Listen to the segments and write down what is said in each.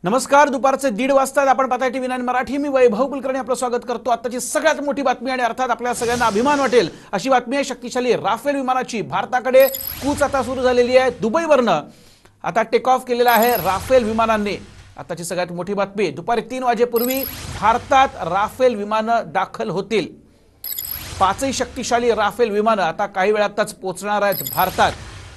नमस्कार. दुपारचे 1:30 वाजता आपण पाहताय TV9 मराठी. मी वैभव कुलकर्णी आपलं स्वागत करतो. आताची सगळ्यात मोठी बातमी आणि अर्थात आपल्या सगळ्यांना अभिमान वाटेल अशी बातमी आहे शक्तिशाली राफेल विमानाची. भारताकडे कूच आता सुरू झालेली आहे. दुबईवरनं आता टेक ऑफ केलेला आहे राफेल विमानांनी. आताची सगळ्यात मोठी बातमी, दुपारी 3 वाजेपूर्वी भारतात राफेल विमानं दाखल होतील. 5ही शक्तिशाली राफेल विमानं आता काही वेळातच पोहोचणार आहेत भारतात.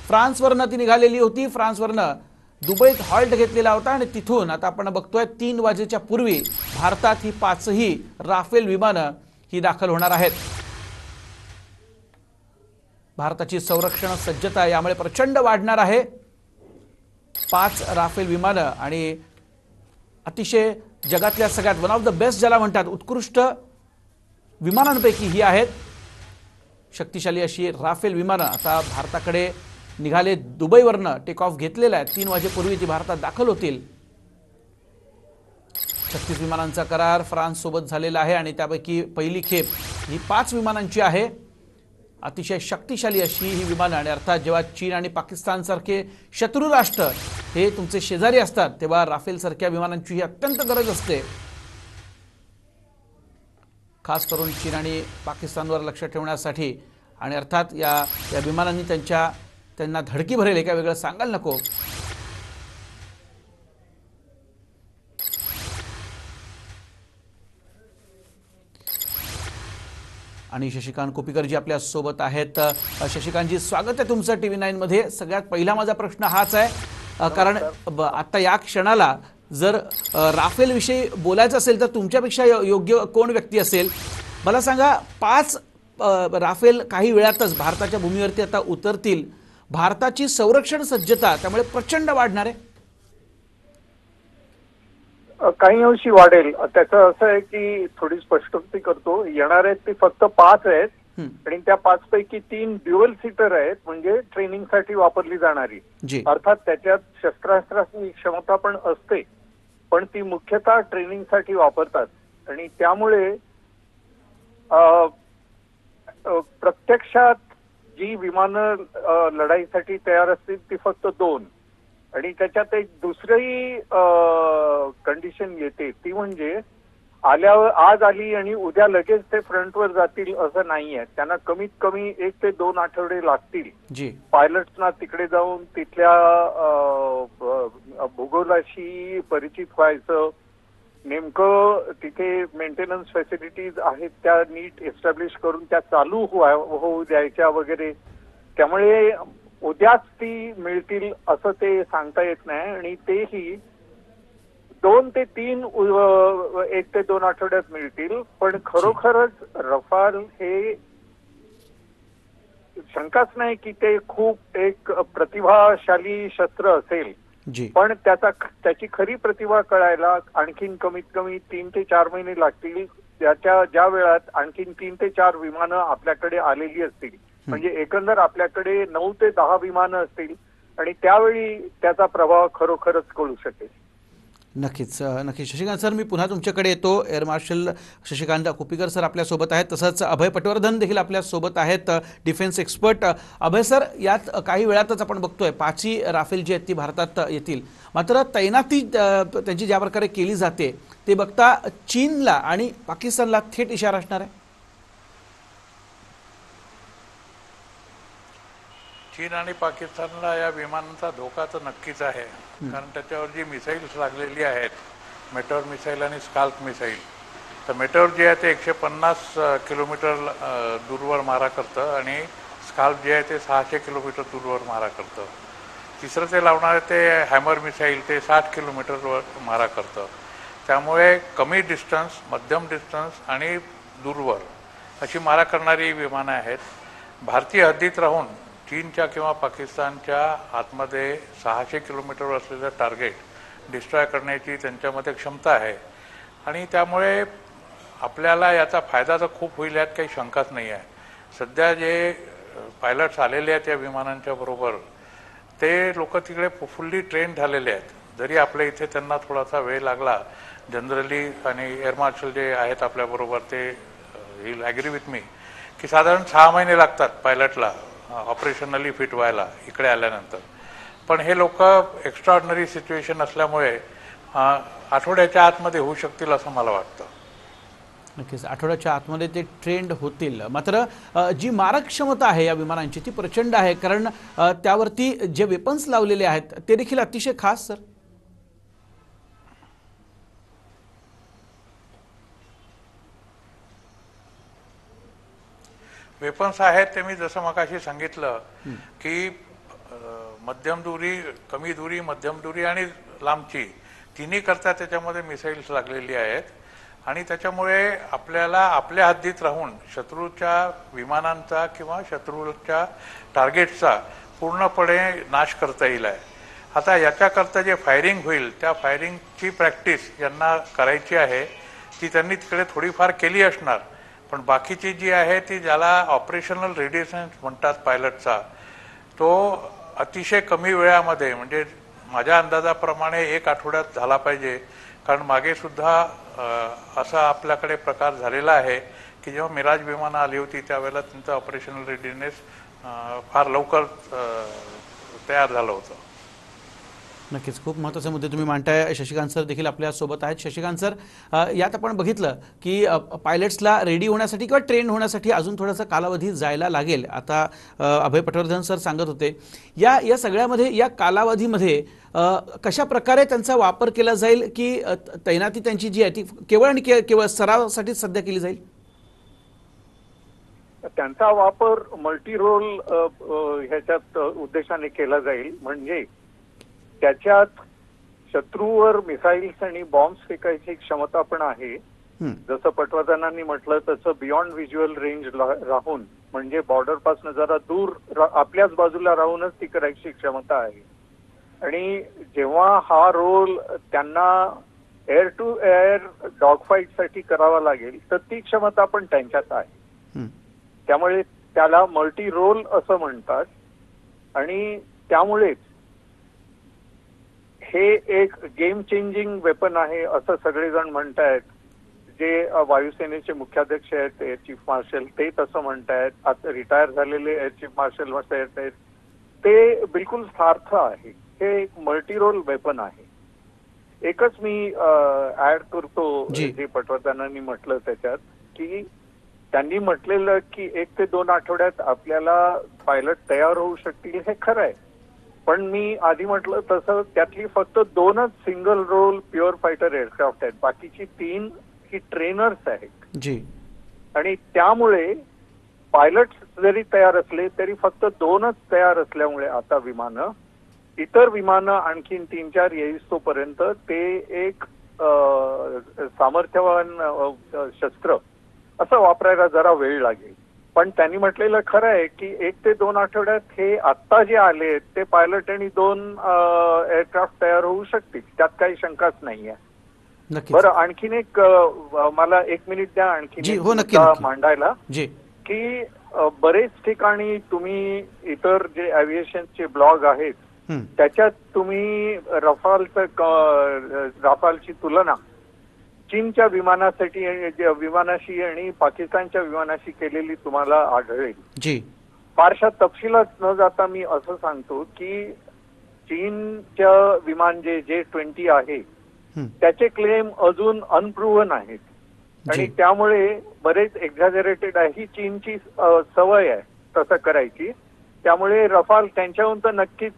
फ्रान्सवरनं ती निघालेली होती. फ्रान्सवरनं दुबईत हॉल्ट घेतलेला होता आणि तिथून आता आपण बघतोय 3 वाजेच्या पूर्वी भारतात ही 5ही राफेल विमानं ही दाखल होणार आहेत. भारताची संरक्षण सज्जता यामुळे प्रचंड वाढणार आहे. 5 राफेल विमानं आणि अतिशय जगातल्या सगळ्यात वन ऑफ द बेस्ट ज्याला म्हणतात उत्कृष्ट विमानांपैकी ही आहेत. शक्तिशाली अशी राफेल विमानं आता भारताकडे निघाले. दुबईवरनं टेक ऑफ घेतलेला आहे. 3 वाजेपूर्वी ती भारतात दाखल होतील. 36 विमानांचा करार फ्रान्स सोबत झालेला आहे आणि त्यापैकी पहिली खेप ही 5 विमानांची आहे. अतिशय शक्तिशाली अशी ही विमानं आणि अर्थात जेव्हा चीन आणि पाकिस्तान सारखे शत्रू राष्ट्र हे तुमचे शेजारी असतात तेव्हा राफेल सारख्या विमानांची ही अत्यंत गरज असते. खास करून चीन आणि पाकिस्तानवर लक्ष ठेवण्यासाठी आणि अर्थात या विमानांनी त्यांना धडकी भरेल हे काय वेगळं सांगायला नको. आणि शशिकांत कोपीकरजी आपल्या सोबत आहेत. शशिकांतजी, स्वागत आहे तुमचं TV9 मध्ये. सगळ्यात पहिला माझा प्रश्न हाच आहे, कारण आता या क्षणाला जर राफेल विषयी बोलायचं असेल तर तुमच्यापेक्षा योग्य कोण व्यक्ती असेल मला सांगा. 5 राफेल काही वेळातच भारताच्या भूमीवरती आता उतरतील. भारताची संरक्षण सज्जता त्यामुळे प्रचंड वाढणार आहे. काही अंशी वाढेल. त्याचं असं आहे की थोडी स्पष्टोक्ती करतो. येणार आहेत ते फक्त 5 आहेत आणि त्या 5 पैकी 3 ड्युअल सीटर आहेत, म्हणजे ट्रेनिंग साठी वापरली जाणारी. अर्थात त्याच्यात शस्त्रास्त्राची क्षमता पण असते, पण ती मुख्यतः ट्रेनिंग साठी वापरतात. आणि त्यामुळे प्रत्यक्षात जी विमानं लढाईसाठी तयार असतील ती फक्त 2. आणि त्याच्यात एक दुसरी कंडिशन येते, ती म्हणजे आल्यावर आज आली आणि उद्या लगेच ते फ्रंटवर जातील असं नाहीये. त्यांना कमीत कमी 1 ते 2 आठवडे लागतील पायलट्सना तिकडे जाऊन तिथल्या भूगोलाशी परिचित व्हायचं. नेमकं तिथे मेंटेनन्स फॅसिलिटीज आहेत त्या नीट एस्टॅब्लिश करून त्या चालू होऊ द्यायच्या वगैरे. त्यामुळे उद्याच ती मिळतील असं ते सांगता येत नाही. आणि तेही 2 ते 3 1 ते 2 आठवड्यात मिळतील. पण खरोखरच रफाल हे शंकाच नाही की ते खूप एक प्रतिभाशाली शस्त्र असेल, पण त्याची खरी प्रतिभा कळायला आणखीन कमीत कमी 3 ते 4 महिने लागतील. ज्या वेळात आणखीन 3 ते 4 विमानं आपल्याकडे आलेली असतील, म्हणजे एकंदर आपल्याकडे 9 ते 10 विमानं असतील आणि त्यावेळी त्याचा प्रभाव खरोखरच कळू शकेल. नक्कीच नक्कीच. शशिकांत सर, मी पुन्हा तुमच्याकडे येतो. Air marshal Shashikant Kopikar sir आपल्यासोबत आहेत, तसंच अभय पटवर्धन देखील आपल्यासोबत आहेत, डिफेन्स एक्सपर्ट. अभय सर, यात काही वेळातच आपण बघतोय 5ही राफेल जी आहेत ती भारतात येतील. मात्र तैनाती त्यांची ज्या प्रकारे केली जाते ते बघता चीनला आणि पाकिस्तानला थेट इशारा असणार आहे. चीन आणि पाकिस्तानला या विमानांचा धोका तर नक्कीच आहे, कारण त्याच्यावर जी मिसाईल्स लागलेली आहेत, मेटॉर मिसाईल आणि स्काल्प मिसाईल. तर मेटॉर जे आहे ते 150 किलोमीटर दूरवर मारा करतं आणि स्काल्प जे आहे ते 600 किलोमीटर दूरवर मारा करतं. तिसरं ते लावणारे ते हॅमर मिसाईल ते 60 किलोमीटरवर मारा करतं. त्यामुळे कमी डिस्टन्स, मध्यम डिस्टन्स आणि दूरवर अशी मारा करणारी विमानं आहेत. भारतीय हद्दीत राहून चीनच्या किंवा पाकिस्तानच्या आतमध्ये 600 किलोमीटरवर असलेलं टार्गेट डिस्ट्रॉय करण्याची त्यांच्यामध्ये क्षमता आहे. आणि त्यामुळे आपल्याला याचा फायदा तर खूप होईल, यात काही शंकाच नाही आहे. सध्या जे पायलट्स आलेले आहेत या विमानांच्या बरोबर ते लोक तिकडे फुल्ली ट्रेन झालेले आहेत. जरी आपल्या इथे त्यांना थोडासा वेळ लागला जनरली, आणि एअर मार्शल जे आहेत आपल्याबरोबर ते विल ॲग्री विथ मी की साधारण 6 महिने लागतात पायलटला ऑपरेशनली फिट व्हायला इकडे आल्यानंतर. पण हे लोक एक्स्ट्राऑर्डिनरी सिच्युएशन असल्यामुळे आठवड्याच्या आतमध्ये होऊ शकतील असं मला वाटतं. नक्कीच आठवड्याच्या आतमध्ये ते ट्रेंड होतील. मात्र जी मारक क्षमता आहे या विमानांची ती प्रचंड आहे, कारण त्यावरती जे वेपन्स लावलेले आहेत ते देखील अतिशय खास. सर, वेपन्स आहेत ते मी जसं मगाशी सांगितलं की मध्यम दुरी, कमी दुरी, मध्यम दुरी आणि लांबची तिन्ही करता त्याच्यामध्ये मिसाईल्स लागलेली आहेत आणि त्याच्यामुळे आपल्याला आपल्या हद्दीत राहून शत्रूच्या विमानांचा किंवा शत्रूच्या टार्गेटचा पूर्णपणे नाश करता येईल आहे. आता याच्याकरता जे फायरिंग होईल त्या फायरिंगची प्रॅक्टिस यांना करायची आहे, ती त्यांनी तिकडे थोडीफार केली असणार, पण बाकीची जी आहे ती ज्याला ऑपरेशनल रेडिएशन म्हणतात पायलटचा, तो अतिशय कमी वेळामध्ये म्हणजे माझ्या अंदाजाप्रमाणे 1 आठवड्यात झाला पाहिजे. कारण मागे सुद्धा असा आपल्याकडे प्रकार झालेला आहे की जेव्हा मिराज विमानं आली होती त्यावेळेला त्यांचं ऑपरेशनल रेडिनेस फार लवकर तयार झालं होतं. नक्कीच खूप महत्त्वाचे मुद्दे तुम्ही मांडताय. शशिकांत सर देखील आपल्यासोबत आहेत. शशिकांत सर, यात आपण बघितलं की पायलट्सला रेडी होण्यासाठी किंवा ट्रेन होण्यासाठी अजून थोडासा कालावधी जायला लागेल. आता अभय पटवर्धन सर सांगत होते या सगळ्यामध्ये या कालावधीमध्ये कशा प्रकारे त्यांचा वापर केला जाईल, की तैनाती त्यांची जी आहे ती केवळ आणि केवळ सरावासाठी सध्या केली जाईल? त्यांचा वापर मल्टी रोल ह्याच्यात उद्देशाने केला जाईल. म्हणजे त्याच्यात शत्रूवर मिसाईल्स आणि बॉम्ब्स फेकायची क्षमता पण आहे. जसं पटवर्धनांनी म्हटलं तसं बियॉन्ड व्हिज्युअल रेंज राहून, म्हणजे बॉर्डर पासून जरा दूर आपल्याच बाजूला राहूनच ती करायची क्षमता आहे. आणि जेव्हा हा रोल त्यांना air to air dog fight साठी करावा लागेल तर ती क्षमता पण त्यांच्यात आहे. त्यामुळे त्याला मल्टी रोल असं म्हणतात. आणि त्यामुळेच हे एक गेम चेंजिंग वेपन आहे असं सगळेजण म्हणतायत. जे वायुसेनेचे मुख्याध्यक्ष आहेत एअर चीफ मार्शल ते तसं म्हणतायत. आता रिटायर झालेले एअर चीफ मार्शल आहेत ते बिलकुल सार्थ आहे. हे एक मल्टी रोल वेपन आहे. एकच मी ऍड करतो जे पटवर्धनांनी म्हटलं त्याच्यात, की त्यांनी म्हटलेलं की 1 ते 2 आठवड्यात आपल्याला पायलट तयार होऊ शकतील, हे खरं आहे. पण मी आधी म्हटलं तसं त्यातली फक्त 2च single role pure fighter aircraft आहेत. बाकीची 3 ही ट्रेनर्स आहेत जी. आणि त्यामुळे पायलट जरी तयार असले तरी फक्त 2च तयार असल्यामुळे आता विमानं, इतर विमानं आणखीन 3-4 येईस तोपर्यंत ते एक सामर्थ्यवान शस्त्र असं वापरायला जरा वेळ लागेल. पण त्यांनी म्हटलेलं खरं आहे की 1 ते 2 आठवड्यात हे आत्ता जे आले ते पायलट आणि 2 एअरक्राफ्ट तयार होऊ शकतील, त्यात काही शंकाच नाहीये. बरं, आणखीन एक मला 1 मिनिट द्या आणखीन मांडायला, की बरेच ठिकाणी तुम्ही इतर जे एव्हिएशनचे ब्लॉग आहेत त्याच्यात तुम्ही राफालची तुलना चीनच्या विमानाशी आणि पाकिस्तानच्या विमानाशी केलेली तुम्हाला आढळेल. फारशा तपशिलात न जाता मी असं सांगतो की चीनच्या विमान जे J-20 आहे त्याचे क्लेम अजून अनप्रूव्हन आहेत आणि त्यामुळे बरेच एक्झॅजरेटेड आहे. ही चीनची सवय आहे तसं करायची. त्यामुळे रफाल त्यांच्याहून तर नक्कीच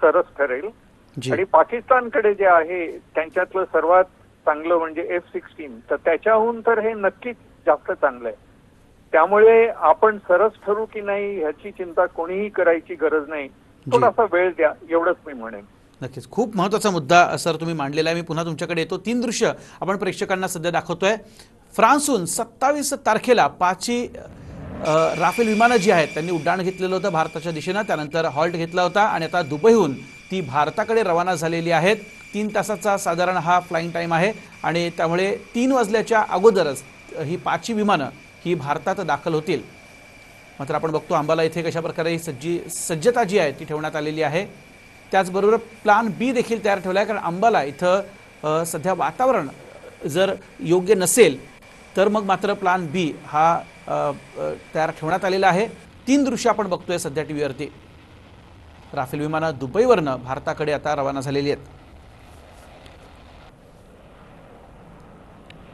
सरस ठरेल. आणि पाकिस्तानकडे जे आहे त्यांच्यातलं सर्वात चांगलं म्हणजे F-16, तर त्याच्याहून तर हे नक्कीच जास्त चांगलं आहे. त्यामुळे आपण सरस ठरू की नाही ह्याची चिंता कोणीही करायची गरज नाही. थोडासा वेळ द्या, एवढंच मी म्हणेन. नक्कीच खूप महत्त्वाचा मुद्दा सर तुम्ही मांडलेला आहे. मी पुन्हा तुमच्याकडे येतो. 3 दृश्य आपण प्रेक्षकांना सध्या दाखवतोय. फ्रान्सहून 27 तारखेला 5 राफेल विमानं जी आहेत त्यांनी उड्डाण घेतलेलं होतं भारताच्या दिशेनं, त्यानंतर हॉल्ट घेतला होता आणि आता दुबईहून ती भारताकडे रवाना झालेली आहेत. 3 तासाचा साधारण हा फ्लाइंग टाईम आहे आणि त्यामुळे 3 वाजल्याच्या अगोदरच ही 5 विमानं ही भारतात दाखल होतील. मात्र आपण बघतो अंबाला इथे कशा प्रकारे सज्जता जी आहे ती ठेवण्यात आलेली आहे. त्याचबरोबर प्लान बी देखील तयार ठेवला आहे, कारण अंबाला इथं सध्या वातावरण जर योग्य नसेल तर मग मात्र प्लान बी हा तयार ठेवण्यात आलेला आहे. 3 दृश्य आपण बघतोय सध्या टीव्हीवरती. राफेल विमानं दुबईवरनं भारताकडे आता रवाना झालेली आहेत.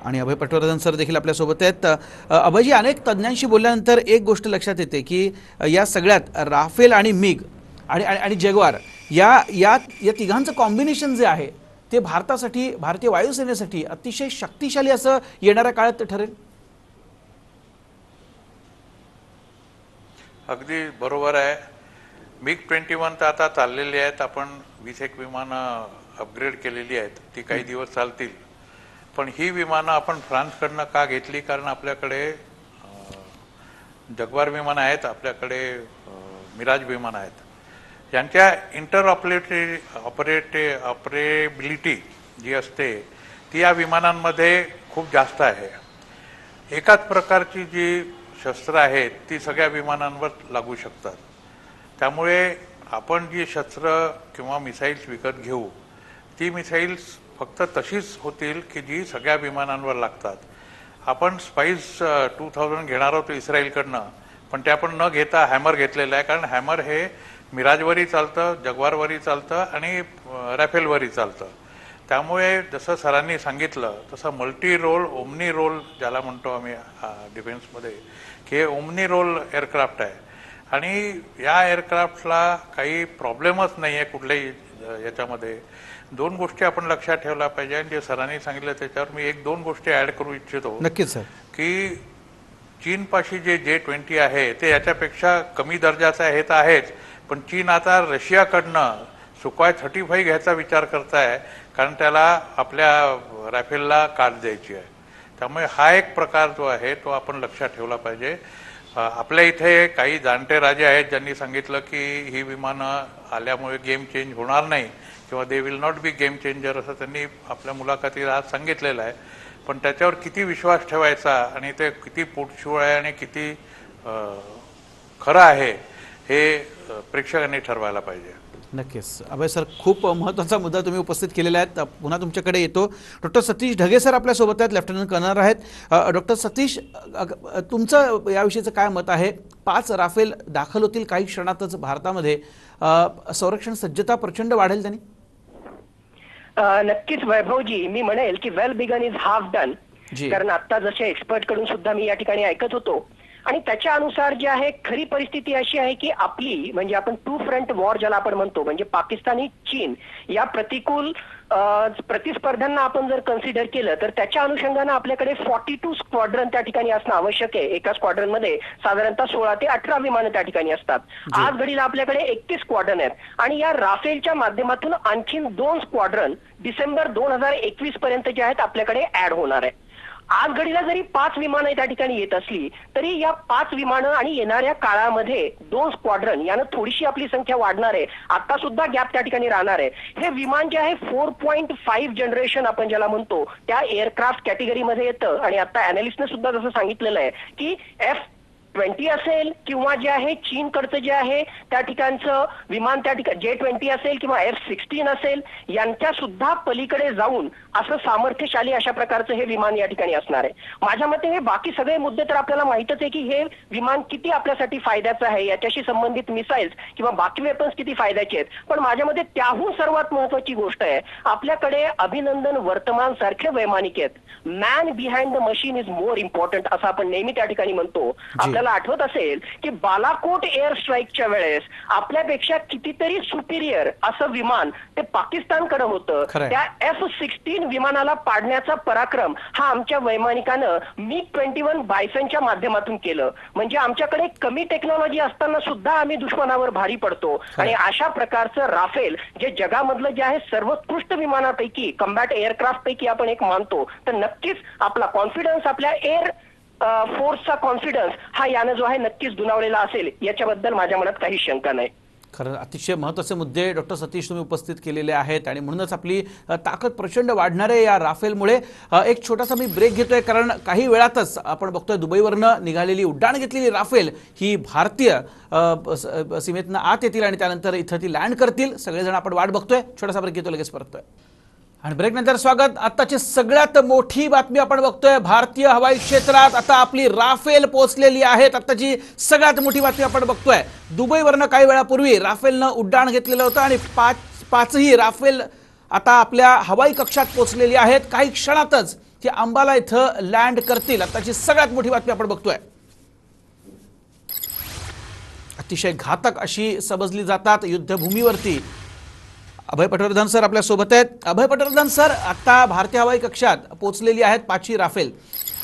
आणि अभय पटवर्धन सर देखील आपल्यासोबत आहेत. अभयजी, अनेक तज्ज्ञांशी बोलल्यानंतर एक गोष्ट लक्षात येते की या सगळ्यात राफेल आणि मिग आणि जगवार या या या तिघांचं कॉम्बिनेशन जे आहे ते भारतासाठी, भारतीय वायुसेनेसाठी अतिशय शक्तिशाली असं येणाऱ्या काळात ठरेल. अगदी बरोबर आहे. MiG-21 तर आता चाललेली आहेत. आपण 21 विमानं अपग्रेड केलेली आहेत. ती काही दिवस चालतील. पण ही विमानं आपण फ्रान्सकडनं का घेतली? कारण आपल्याकडे जगवार विमानं आहेत, आपल्याकडे मिराज विमानं आहेत. यांच्या ऑपरेबिलिटी जी असते ती या विमानांमध्ये खूप जास्त आहे. एकाच प्रकारची जी शस्त्र आहेत ती सगळ्या विमानांवर लागू शकतात. त्यामुळे आपण जी शस्त्र किंवा मिसाईल्स विकत घेऊ ती मिसाईल्स फक्त तशीच होतील की जी सगळ्या विमानांवर लागतात. आपण स्पाइस 2000 घेणार होतो इस्रायलकडनं, पण ते आपण न घेता हॅमर घेतलेलं आहे. कारण हॅमर हे मिराजवरही चालतं, जगवारवरही चालतं आणि रॅफेलवरही चालतं. त्यामुळे जसं सरांनी सांगितलं तसं मल्टी रोल, ओमनी रोल ज्याला म्हणतो आम्ही डिफेन्समध्ये, की हे ओमनी रोल एअरक्राफ्ट आहे. आणि या एअरक्राफ्टला काही प्रॉब्लेमच नाही आहे कुठल्याही याच्यामध्ये. दोन गोष्टी आपण लक्षात ठेवल्या पाहिजे आणि जे सरांनी सांगितलं त्याच्यावर मी 1-2 गोष्टी ॲड करू इच्छितो. नक्कीच सर. की चीनपाशी जे J-20 आहे ते याच्यापेक्षा कमी दर्जाचं आहे तर आहेच, पण चीन आता रशियाकडनं सुखोई 35 घ्यायचा विचार करत आहे, कारण त्याला आपल्या राफेलला काट द्यायची आहे. त्यामुळे हा एक प्रकार जो आहे तो आपण लक्षात ठेवला पाहिजे. आपल्या इथे काही जाणते राजे आहेत ज्यांनी सांगितलं की ही विमानं आल्यामुळे गेम चेंज होणार नाही किंवा they will not be game changer, असं त्यांनी आपल्या मुलाखतीत आज सांगितलेलं आहे. पण त्याच्यावर किती विश्वास ठेवायचा आणि ते किती पोटशिवाळ आहे आणि किती खरं आहे हे प्रेक्षकांनी ठरवायला पाहिजे. नक्कीच अभय सर, खूप महत्त्वाचा मुद्दा तुम्ही उपस्थित केलेला आहे. पुन्हा तुमच्याकडे येतो. डॉक्टर सतीश ढगे सर आपल्यासोबत आहेत, लेफ्टनंट कर्नल आहेत. डॉक्टर सतीश, तुमचं याविषयीचं काय मत आहे? 5 राफेल दाखल होतील काही क्षणातच भारतामध्ये. संरक्षण सज्जता प्रचंड वाढेल त्यांनी. नक्कीच वैभवजी, मी म्हणेल की well begun is half done. कारण आता जसे एक्सपर्ट कडून सुद्धा मी या ठिकाणी ऐकत होतो आणि त्याच्या अनुसार जे आहे खरी परिस्थिती अशी आहे की आपली म्हणजे आपण 2 फ्रंट वॉर ज्याला आपण म्हणतो, म्हणजे पाकिस्तानी चीन या प्रतिकूल प्रतिस्पर्ध्यांना आपण जर कन्सिडर केलं तर त्याच्या अनुषंगानं आपल्याकडे 42 स्क्वॉड्रन त्या ठिकाणी असणं आवश्यक आहे. एका स्क्वॉड्रन मध्ये साधारणतः 16 ते 18 विमानं त्या ठिकाणी असतात. आज घडीला आपल्याकडे 31 स्क्वॉड्रन आहेत आणि या राफेलच्या माध्यमातून आणखीन 2 स्क्वॉड्रन डिसेंबर 2021 पर्यंत जे आहेत आपल्याकडे ऍड होणार आहे. आज घडीला जरी 5 विमानं त्या ठिकाणी येत असली तरी या 5 विमानं आणि येणाऱ्या काळामध्ये 2 स्क्वॉड्रन यानं थोडीशी आपली संख्या वाढणार आहे. आता सुद्धा गॅप त्या ठिकाणी राहणार आहे. हे विमान जे आहे 4.5 जनरेशन आपण ज्याला म्हणतो त्या एअरक्राफ्ट कॅटेगरीमध्ये येतं आणि आता अॅनालिस्टने सुद्धा जसं सांगितलेलं आहे की F-20 असेल किंवा जे आहे चीनकडचं जे आहे त्या ठिकाणचं विमान त्या ठिकाणी J-20 असेल किंवा F-16 असेल यांच्या सुद्धा पलीकडे जाऊन असं सामर्थ्यशाली अशा प्रकारचं हे विमान या ठिकाणी असणार आहे. माझ्या मते हे बाकी सगळे मुद्दे तर आपल्याला माहितच आहे की हे विमान किती आपल्यासाठी फायद्याचं आहे, याच्याशी संबंधित मिसाईल्स किंवा बाकी वेपन्स किती फायद्याचे आहेत. पण माझ्या मते त्याहून सर्वात महत्वाची गोष्ट आहे आपल्याकडे अभिनंदन वर्तमान सारखे वैमानिक आहेत. Man behind the machine is more important असं आपण नेहमी त्या ठिकाणी म्हणतो. आपल्याला आठवत असेल की बालाकोट एअर स्ट्राईकच्या वेळेस आपल्यापेक्षा कितीतरी सुपिरियर असं विमान ते पाकिस्तानकडे होतं. त्या F-16 विमानाला पाडण्याचा पराक्रम हा आमच्या वैमानिकानं MiG-21 बायसनच्या माध्यमातून केलं. म्हणजे आमच्याकडे कमी टेक्नॉलॉजी असताना सुद्धा आम्ही दुश्मनावर भारी पडतो. आणि अशा प्रकारचं राफेल जे जगामधलं जे आहे सर्वोत्कृष्ट विमानापैकी, कम्बॅट एअरक्राफ्ट पैकी आपण एक मानतो, तर नक्कीच आपला कॉन्फिडन्स, आपल्या एअर फोर्सचा कॉन्फिडन्स हा यानं जो आहे नक्कीच दुणावलेला असेल, याच्याबद्दल माझ्या मनात काही शंका नाही. खरं अतिशय महत्त्वाचे मुद्दे डॉक्टर सतीश तुम्ही उपस्थित केलेले आहेत आणि म्हणूनच आपली ताकद प्रचंड वाढणार आहे या राफेलमुळे. एक छोटासा मी ब्रेक घेतोय, कारण काही वेळातच आपण बघतोय दुबईवरनं निघालेली, उड्डाण घेतलेली राफेल ही भारतीय सीमेतनं आत येतील आणि त्यानंतर इथं ती लँड करतील. सगळेजण आपण वाट बघतोय. छोटासा ब्रेक घेतो, लगेच परततोय. आणि ब्रेक नंतर स्वागत. आताची सगळ्यात मोठी बातमी आपण बघतोय. भारतीय हवाई क्षेत्रात आता आपली राफेल पोहोचलेली आहेत. आताची सगळ्यात मोठी बातमी आपण बघतोय. दुबईवरनं काही वेळापूर्वी राफेलनं उड्डाण घेतलेलं होतं आणि पाचही राफेल आता आपल्या हवाई कक्षात पोहोचलेली आहेत. काही क्षणातच ते अंबाला इथं लँड करतील. आताची सगळ्यात मोठी बातमी आपण बघतोय. अतिशय घातक अशी समजली जातात युद्धभूमीवरती. अभय पटवर्धन सर आपल्या सोबत आहेत. अभय पटवर्धन सर, आता भारतीय हवाई कक्षात पोहोचलेली आहेत 5ही राफेल.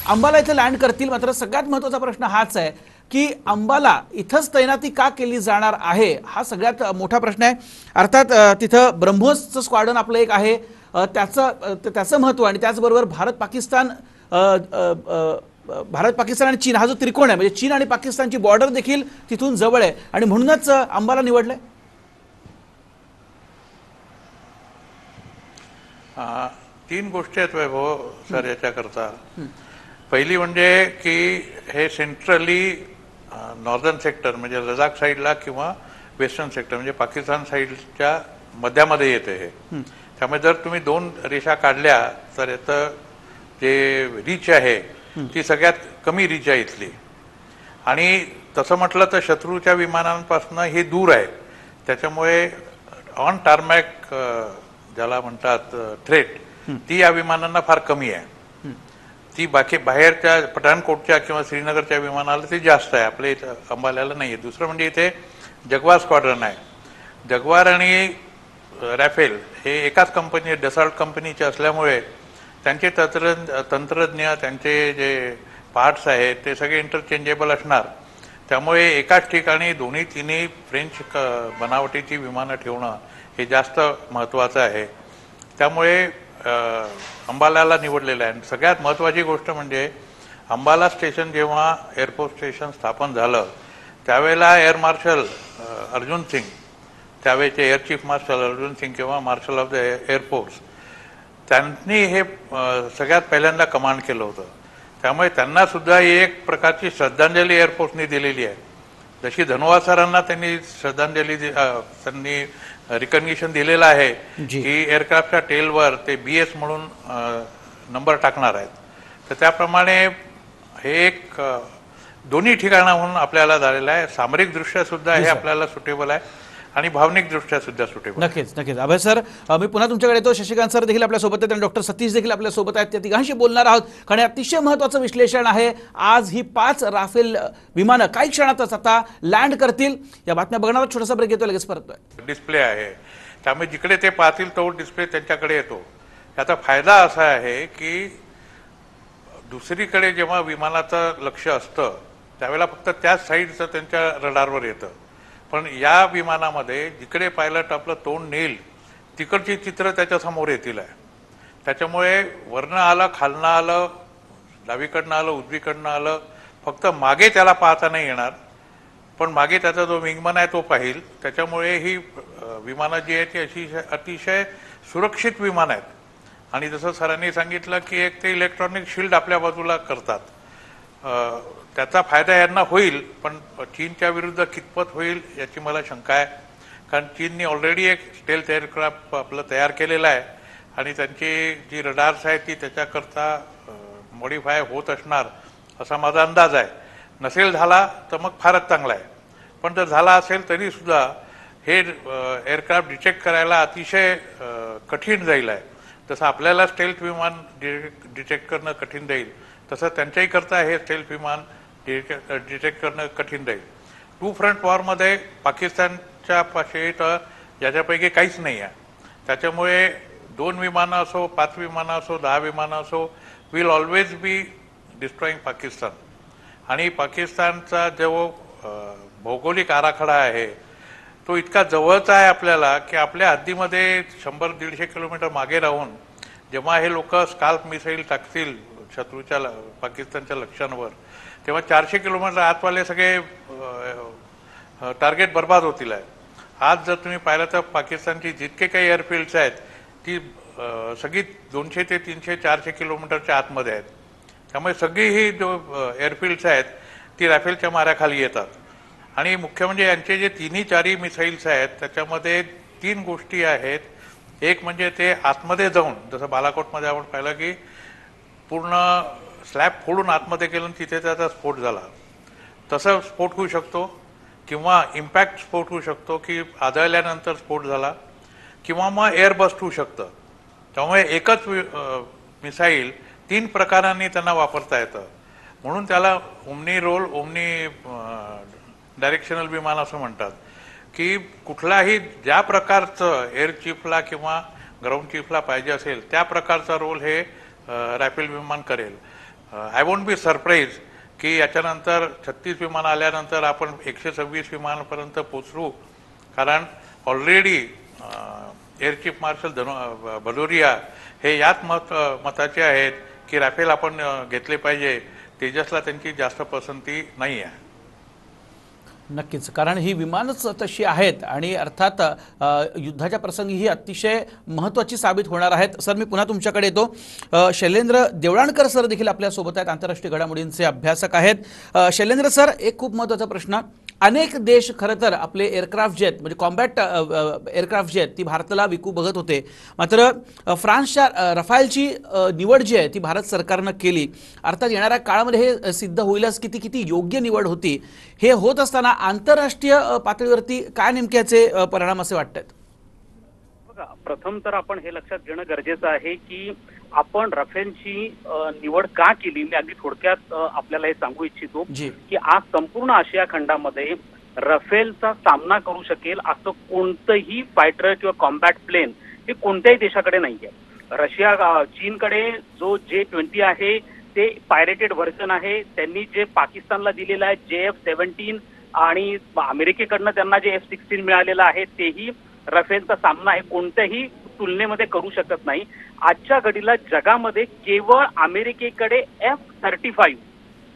अंबाला इथं लँड करतील. मात्र सगळ्यात महत्त्वाचा प्रश्न हाच आहे की अंबाला इथंच तैनाती का केली जाणार आहे, हा सगळ्यात मोठा प्रश्न आहे. अर्थात तिथं ब्रह्मोसचं स्क्वॉड्रन आपलं एक आहे, त्याचं महत्त्व आणि त्याचबरोबर भारत पाकिस्तान आणि चीन हा जो त्रिकोण आहे, म्हणजे चीन आणि पाकिस्तानची बॉर्डर देखील तिथून जवळ आहे आणि म्हणूनच अंबाला निवडलंय. तीन गोष्टी आहेत वैभव सर याच्याकरता. पहिली म्हणजे की हे सेंट्रली नॉर्दर्न सेक्टर म्हणजे लडाख साईडला किंवा वेस्टर्न सेक्टर म्हणजे पाकिस्तान साईडच्या मध्यामध्ये येते हे. त्यामुळे जर तुम्ही दोन रेषा काढल्या तर याचं जे रीच आहे ती सगळ्यात कमी रीच आहे इथली. आणि तसं म्हटलं तर शत्रूच्या विमानांपासून हे दूर आहे. त्याच्यामुळे ऑन टार्मॅक ज्याला म्हणतात थ्रेट ती या विमानांना फार कमी आहे. ती बाकी बाहेरच्या पठाणकोटच्या किंवा श्रीनगरच्या विमानाला ती जास्त आहे, आपल्या इथं अंबाल्याला नाही आहे. दुसरं म्हणजे इथे जगवार स्क्वॉड्रन आहे. जगवार आणि रॅफेल हे एकाच कंपनी डसॉल्ट कंपनीचे असल्यामुळे त्यांचे तंत्रज्ञ त्यांचे जे पार्ट्स आहेत ते सगळे इंटरचेंजेबल असणार. त्यामुळे एकाच ठिकाणी दोन्ही तिन्ही फ्रेंच बनावटीची विमानं ठेवणं हे जास्त महत्त्वाचं आहे. त्यामुळे अंबालाला निवडलेलं आहे. सगळ्यात महत्त्वाची गोष्ट म्हणजे अंबाला स्टेशन जेव्हा एअरफोर्स स्टेशन स्थापन झालं त्यावेळेला एअर मार्शल अर्जुन सिंग, त्यावेळेचे air chief marshal Arjan Singh किंवा मार्शल ऑफ द एअरफोर्स, त्यांनी हे सगळ्यात पहिल्यांदा कमांड केलं होतं. त्यामुळे त्यांना सुद्धा एक प्रकारची श्रद्धांजली एअरफोर्सनी दिलेली आहे. जशी धनोआ सरांना त्यांनी श्रद्धांजली त्यांनी रिकग्निशन दिलेलं आहे की एअरक्राफ्टच्या टेलवर ते BS म्हणून नंबर टाकणार आहेत. तर त्याप्रमाणे हे एक दोन्ही ठिकाणाहून आपल्याला झालेलं आहे. सामरिकदृष्ट्या सुद्धा हे आपल्याला सुटेबल आहे आणि भावनिकदृष्ट्या सुद्धा सुटेबल. नक्कीच नक्कीच. अभय सर, मी पुन्हा तुमच्याकडे येतो. शशिकांत सर देखील आपल्या सोबत आहेत आणि डॉक्टर सतीश देखील आपल्या सोबत आहेत. त्या तिघांशी बोलणार आहोत कारण अतिशय महत्त्वाचं विश्लेषण आहे. आज ही 5 राफेल विमानं काही क्षणातच आता लँड करतील. या बातम्या बघणार छोटासा ब्रेक येतो, लगेच परततोय. डिस्प्ले आहे त्यामुळे जिकडे ते पाहतील तो डिस्प्ले त्यांच्याकडे येतो. याचा फायदा असा आहे की दुसरीकडे जेव्हा विमानाचं लक्ष असतं त्यावेळेला फक्त त्याच साईडचं त्यांच्या रडारवर येतं. पण या विमानामध्ये जिकडे पायलट आपलं तोंड नेईल तिकडची चित्र त्याच्यासमोर येतील आहे. त्याच्यामुळे वरनं आलं, खालनं आलं, डावीकडनं आलं, उजवीकडनं आलं, फक्त मागे त्याला पाहता नाही येणार, पण मागे त्याचा जो विंगमन आहे तो पाहिल. त्याच्यामुळे ही विमानं जी आहेत ती अतिशय सुरक्षित विमान आहेत. आणि जसं सरांनी सांगितलं की एक ते इलेक्ट्रॉनिक शील्ड आपल्या बाजूला करतात, त्याचा फायदा यांना होईल. पण चीनच्या विरुद्ध कितपत होईल याची मला शंका आहे. कारण चीननी ऑलरेडी एक स्टेल्थ एअरक्राफ्ट आपलं तयार केलेलं आहे आणि त्यांची जी रडार्स आहेत ती त्याच्याकरता मॉडिफाय होत असणार असा माझा अंदाज आहे. नसेल झाला तर मग फारच चांगला आहे. पण जर झाला असेल तरीसुद्धा हे एअरक्राफ्ट डिटेक्ट करायला अतिशय कठीण जाईल आहे. जसं आपल्याला स्टेल्थ विमान डिटेक्ट करणं कठीण जाईल तसं त्यांच्याही करता हे स्टेल्थ विमान डिटेक्ट करणं कठीण जाईल. 2 फ्रंट वॉरमध्ये पाकिस्तानच्या पाशी तर याच्यापैकी काहीच नाही आहे. त्याच्यामुळे 2 विमानं असो, 5 विमानं असो, 10 विमानं असो, विल ऑलवेज बी डिस्ट्रॉईंग पाकिस्तान. आणि पाकिस्तानचा जो भौगोलिक आराखडा आहे तो इतका जवळचा आहे आपल्याला की आपल्या हद्दीमध्ये 100-150 किलोमीटर मागे राहून जेव्हा हे लोक स्काल्प मिसाईल टाकतील शत्रूच्या पाकिस्तानच्या लक्ष्यांवर तेव्हा 400 किलोमीटर आतवाले सगळे टार्गेट बर्बाद होतील आहे. आज जर तुम्ही पाहिलं तर पाकिस्तानची जितके काही एअरफील्ड्स आहेत ती सगळी 200 ते 300, 400 किलोमीटरच्या आतमध्ये आहेत. त्यामुळे सगळी ही जो एअरफील्ड्स आहेत ती राफेलच्या माऱ्याखाली येतात. आणि मुख्य म्हणजे यांचे जे 3-4 मिसाईल्स आहेत त्याच्यामध्ये 3 गोष्टी आहेत. एक म्हणजे ते आतमध्ये जाऊन, जसं बालाकोटमध्ये आपण पाहिलं की पूर्ण स्लॅब फोडून आतमध्ये गेलं तिथे त्याचा स्फोट झाला, तसं स्फोट होऊ शकतो किंवा इम्पॅक्ट स्फोट होऊ शकतो की आदळल्यानंतर स्फोट झाला किंवा मग एअर बस्ट होऊ शकतं. त्यामुळे एकच मिसाईल 3 प्रकारांनी त्यांना वापरता येतं, म्हणून त्याला ओमनी रोल, ओमनी डायरेक्शनल विमान असं म्हणतात, की कुठलाही ज्या प्रकारचं एअर चीफला किंवा ग्राउंड चीफला पाहिजे असेल त्या प्रकारचा रोल हे राफेल विमान करेल. आय वोंट बी सरप्राईज की याच्यानंतर 36 विमान आल्यानंतर आपण 126 विमानापर्यंत पोचू, कारण already air chief marshal Bhadauria हे याच मताचे आहेत की राफेल आपण घेतले पाहिजे. तेजसला त्यांची जास्त पसंती नाही आहे. नक्कीच, कारण ही विमानच तशी आहेत आणि अर्थात युद्धाच्या प्रसंगी ही अतिशय महत्त्वाची साबित होणार आहेत. सर, मी पुन्हा तुमच्याकडे येतो. शैलेंद्र देवळाणकर सर देखील आपल्यासोबत आहेत, आंतरराष्ट्रीय घडामोडींचे अभ्यासक आहेत. शैलेंद्र सर, एक खूप महत्त्वाचा प्रश्न. अनेक देश खरं तर आपले एअरक्राफ्ट जे आहेत, म्हणजे कॉम्बॅट एअरक्राफ्ट जे आहेत ती भारताला विकू बघत होते. मात्र फ्रान्सच्या रफालची निवड जी आहे ती भारत सरकारनं केली. अर्थात येणाऱ्या काळामध्ये हे सिद्ध होईलच की ती किती योग्य निवड होती. हे होत असताना आंतरराष्ट्रीय पातळीवरती काय नेमक्याचे परिणाम असे वाटतात? बघा, प्रथम तर आपण हे लक्षात घेणं गरजेचं आहे की आपण राफेलची निवड का केली. मी अगदी थोडक्यात आपल्याला हे सांगू इच्छितो की आज संपूर्ण आशिया खंडामध्ये राफेलचा सामना करू शकेल असं कोणतंही फायटर किंवा कॉम्बॅट प्लेन हे कोणत्याही देशाकडे नाहीये. रशिया, चीनकडे जो J-20 आहे ते पायरेटेड व्हर्जन आहे. त्यांनी जे पाकिस्तानला दिलेलं आहे JF-17 आणि अमेरिकेकडनं त्यांना जे F-16 मिळालेलं आहे तेही राफेलचा सामना आहे कोणत्याही तुलनेमध्ये करू शकत नाही. आजच्या घडीला जगामध्ये केवळ अमेरिकेकडे F-35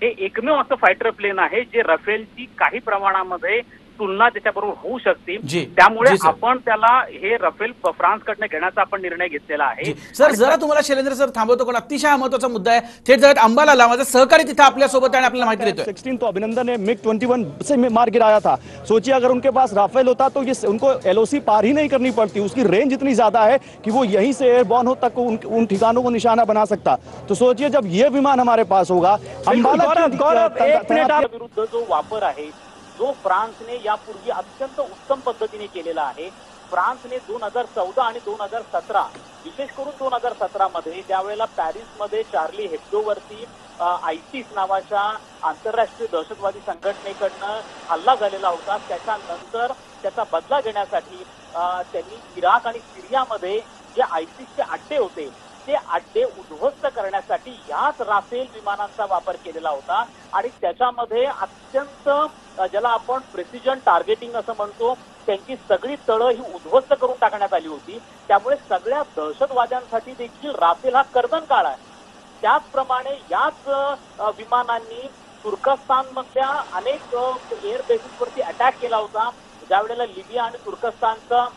हे एकमेव असं फायटर प्लेन आहे जे राफेलची काही प्रमाणामध्ये तुलना त्याच्याबरोबर होऊ शकते. त्यामुळे आपण त्याला हे राफेल फ्रान्सकडनं घेण्याचा आपण निर्णय घेतलेला आहे. सर, जरा तुम्हाला शैलेंद्र सर थांबवतो, पण अतिशय महत्वाचा मुद्दा आहे. थेट जर अंबाला माझा सहकारी तिथे आपल्या सोबत आणि आपल्याला माहिती देतोय. 16 तो अभिनंदन ने MiG-21 से मार गिराया था. सोचिए अगर उनके पास राफेल होता तो ये उनको LOC पार ही नहीं करनी पड़ती. उसकी रेंज इतनी ज्यादा है कि वो यहीं से एयरबॉर्न हो तक उन ठिकानों को निशाना बना सकता. तो सोचिए जब ये विमान हमारे पास होगा. विरुद्ध जो वापर आहे जो फ्रान्सने यापूर्वी अत्यंत उत्तम पद्धतीने केलेला आहे. फ्रान्सने 2014 आणि 2017 विशेष करून 2017 मध्ये ज्यावेळेला पॅरिसमध्ये चार्ली हेब्दोवरती ISIS नावाच्या आंतरराष्ट्रीय दहशतवादी संघटनेकडनं हल्ला झालेला होता, त्याच्यानंतर त्याचा बदला घेण्यासाठी त्यांनी इराक आणि सिरियामध्ये जे ISISचे अड्डे होते ते अड्डे उद्ध्वस्त करण्यासाठी याच राफेल विमानांचा वापर केलेला होता. आणि त्याच्यामध्ये अत्यंत ज्याला आपण प्रेसिजन टार्गेटिंग असं म्हणतो, त्यांची सगळी तळं ही उद्ध्वस्त करून टाकण्यात आली होती. त्यामुळे सगळ्या दहशतवाद्यांसाठी देखील राफेल हा कर्दन काळ आहे. त्याचप्रमाणे याच विमानांनी तुर्कस्तानमधल्या अनेक एअर बेसिसवरती अटॅक केला होता ज्यावेळेला लिबिया आणि तुर्कस्तानचा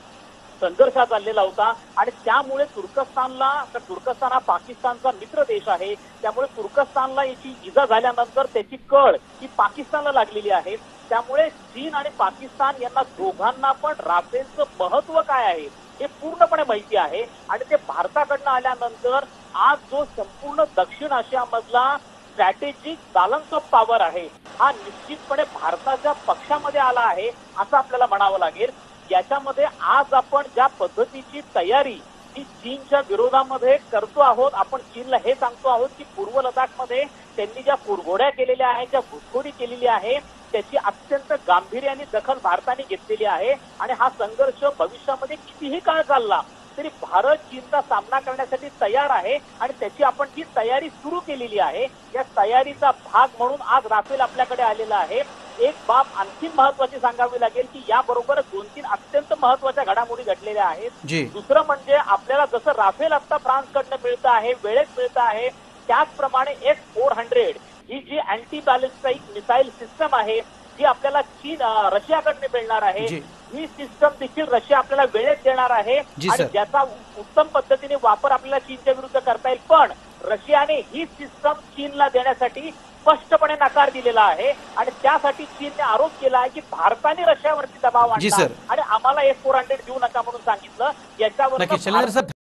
संघर्ष चाललेला होता. आणि त्यामुळे तुर्कस्तान हा पाकिस्तानचा मित्र देश आहे. त्यामुळे तुर्कस्तानला याची इजा झाल्यानंतर त्याची कळ ही पाकिस्तानला लागलेली आहे. त्यामुळे चीन आणि पाकिस्तान यांना दोघांना पण राफेलचं महत्व काय आहे हे पूर्णपणे माहिती आहे. आणि ते भारताकडनं आल्यानंतर आज जो संपूर्ण दक्षिण आशियामधला स्ट्रॅटेजिक बॅलन्स ऑफ पॉवर आहे हा निश्चितपणे भारताच्या पक्षामध्ये आला आहे असं आपल्याला म्हणावं लागेल. याच्यामध्ये आज आपण ज्या पद्धतीची तयारी ही चीनच्या विरोधामध्ये करतो आहोत, आपण चीनला हे सांगतो आहोत की पूर्व लडाखमध्ये त्यांनी ज्या कुरघोड्या केलेल्या आहेत, ज्या घुसखोरी केलेली आहे त्याची अत्यंत गांभीर्याने दखल भारताने घेतलेली आहे. आणि हा संघर्ष भविष्यामध्ये कितीही काळ चालला तरी भारत चीनचा सामना करण्यासाठी तयार आहे आणि त्याची आपण ती तयारी सुरू केलेली आहे. या तयारीचा भाग म्हणून आज राफेल आपल्याकडे आलेला आहे. एक बाब आणखी महत्वाची सांगावी लागेल की याबरोबर 2-3 अत्यंत महत्वाच्या घडामोडी घडलेल्या आहेत. दुसरं म्हणजे आपल्याला जसं राफेल आता फ्रान्सकडनं मिळतं आहे, वेळेत मिळतं आहे, त्याचप्रमाणे S-400 ही जी अँटी बॅलिस्टिक मिसाईल सिस्टम आहे जी आपल्याला रशियाकडनं मिळणार आहे. ही सिस्टम देखील रशिया आपल्याला वेळेत देणार आहे आणि ज्याचा उत्तम पद्धतीने वापर आपल्याला चीनच्या विरुद्ध करता येईल. पण रशियाने ही सिस्टम चीनला देण्यासाठी स्पष्टपणे नकार दिलेला आहे आणि त्यासाठी चीनने आरोप केला आहे की भारताने रशियावरती दबाव आणला आणि आम्हाला S-400 देऊ नका म्हणून सांगितलं. याच्यावर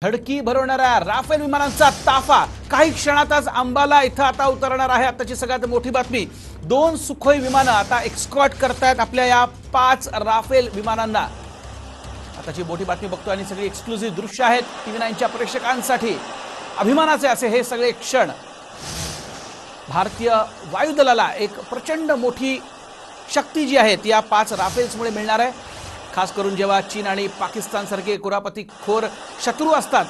धडकी भरवणाऱ्या राफेल विमानांचा ताफा काही क्षणातच अंबाला इथं आता उतरणार आहे. आताची सगळ्यात मोठी बातमी, 2 सुखोई विमानं आता एक्स्कॉर्ट करतायत आपल्या या 5 राफेल विमानांना. आताची मोठी बातमी बघतो आणि सगळी एक्सक्लुझिव्ह दृश्य आहेत TV9च्या प्रेक्षकांसाठी. अभिमानाचे असे हे सगळे क्षण भारतीय वायुदलाला एक प्रचंड मोठी शक्ती जी आहे ती या 5 राफेल्समुळे मिळणार आहे। खास करून जेव्हा चीन आणि पाकिस्तानसारखे कुरापतीखोर शत्रू असतात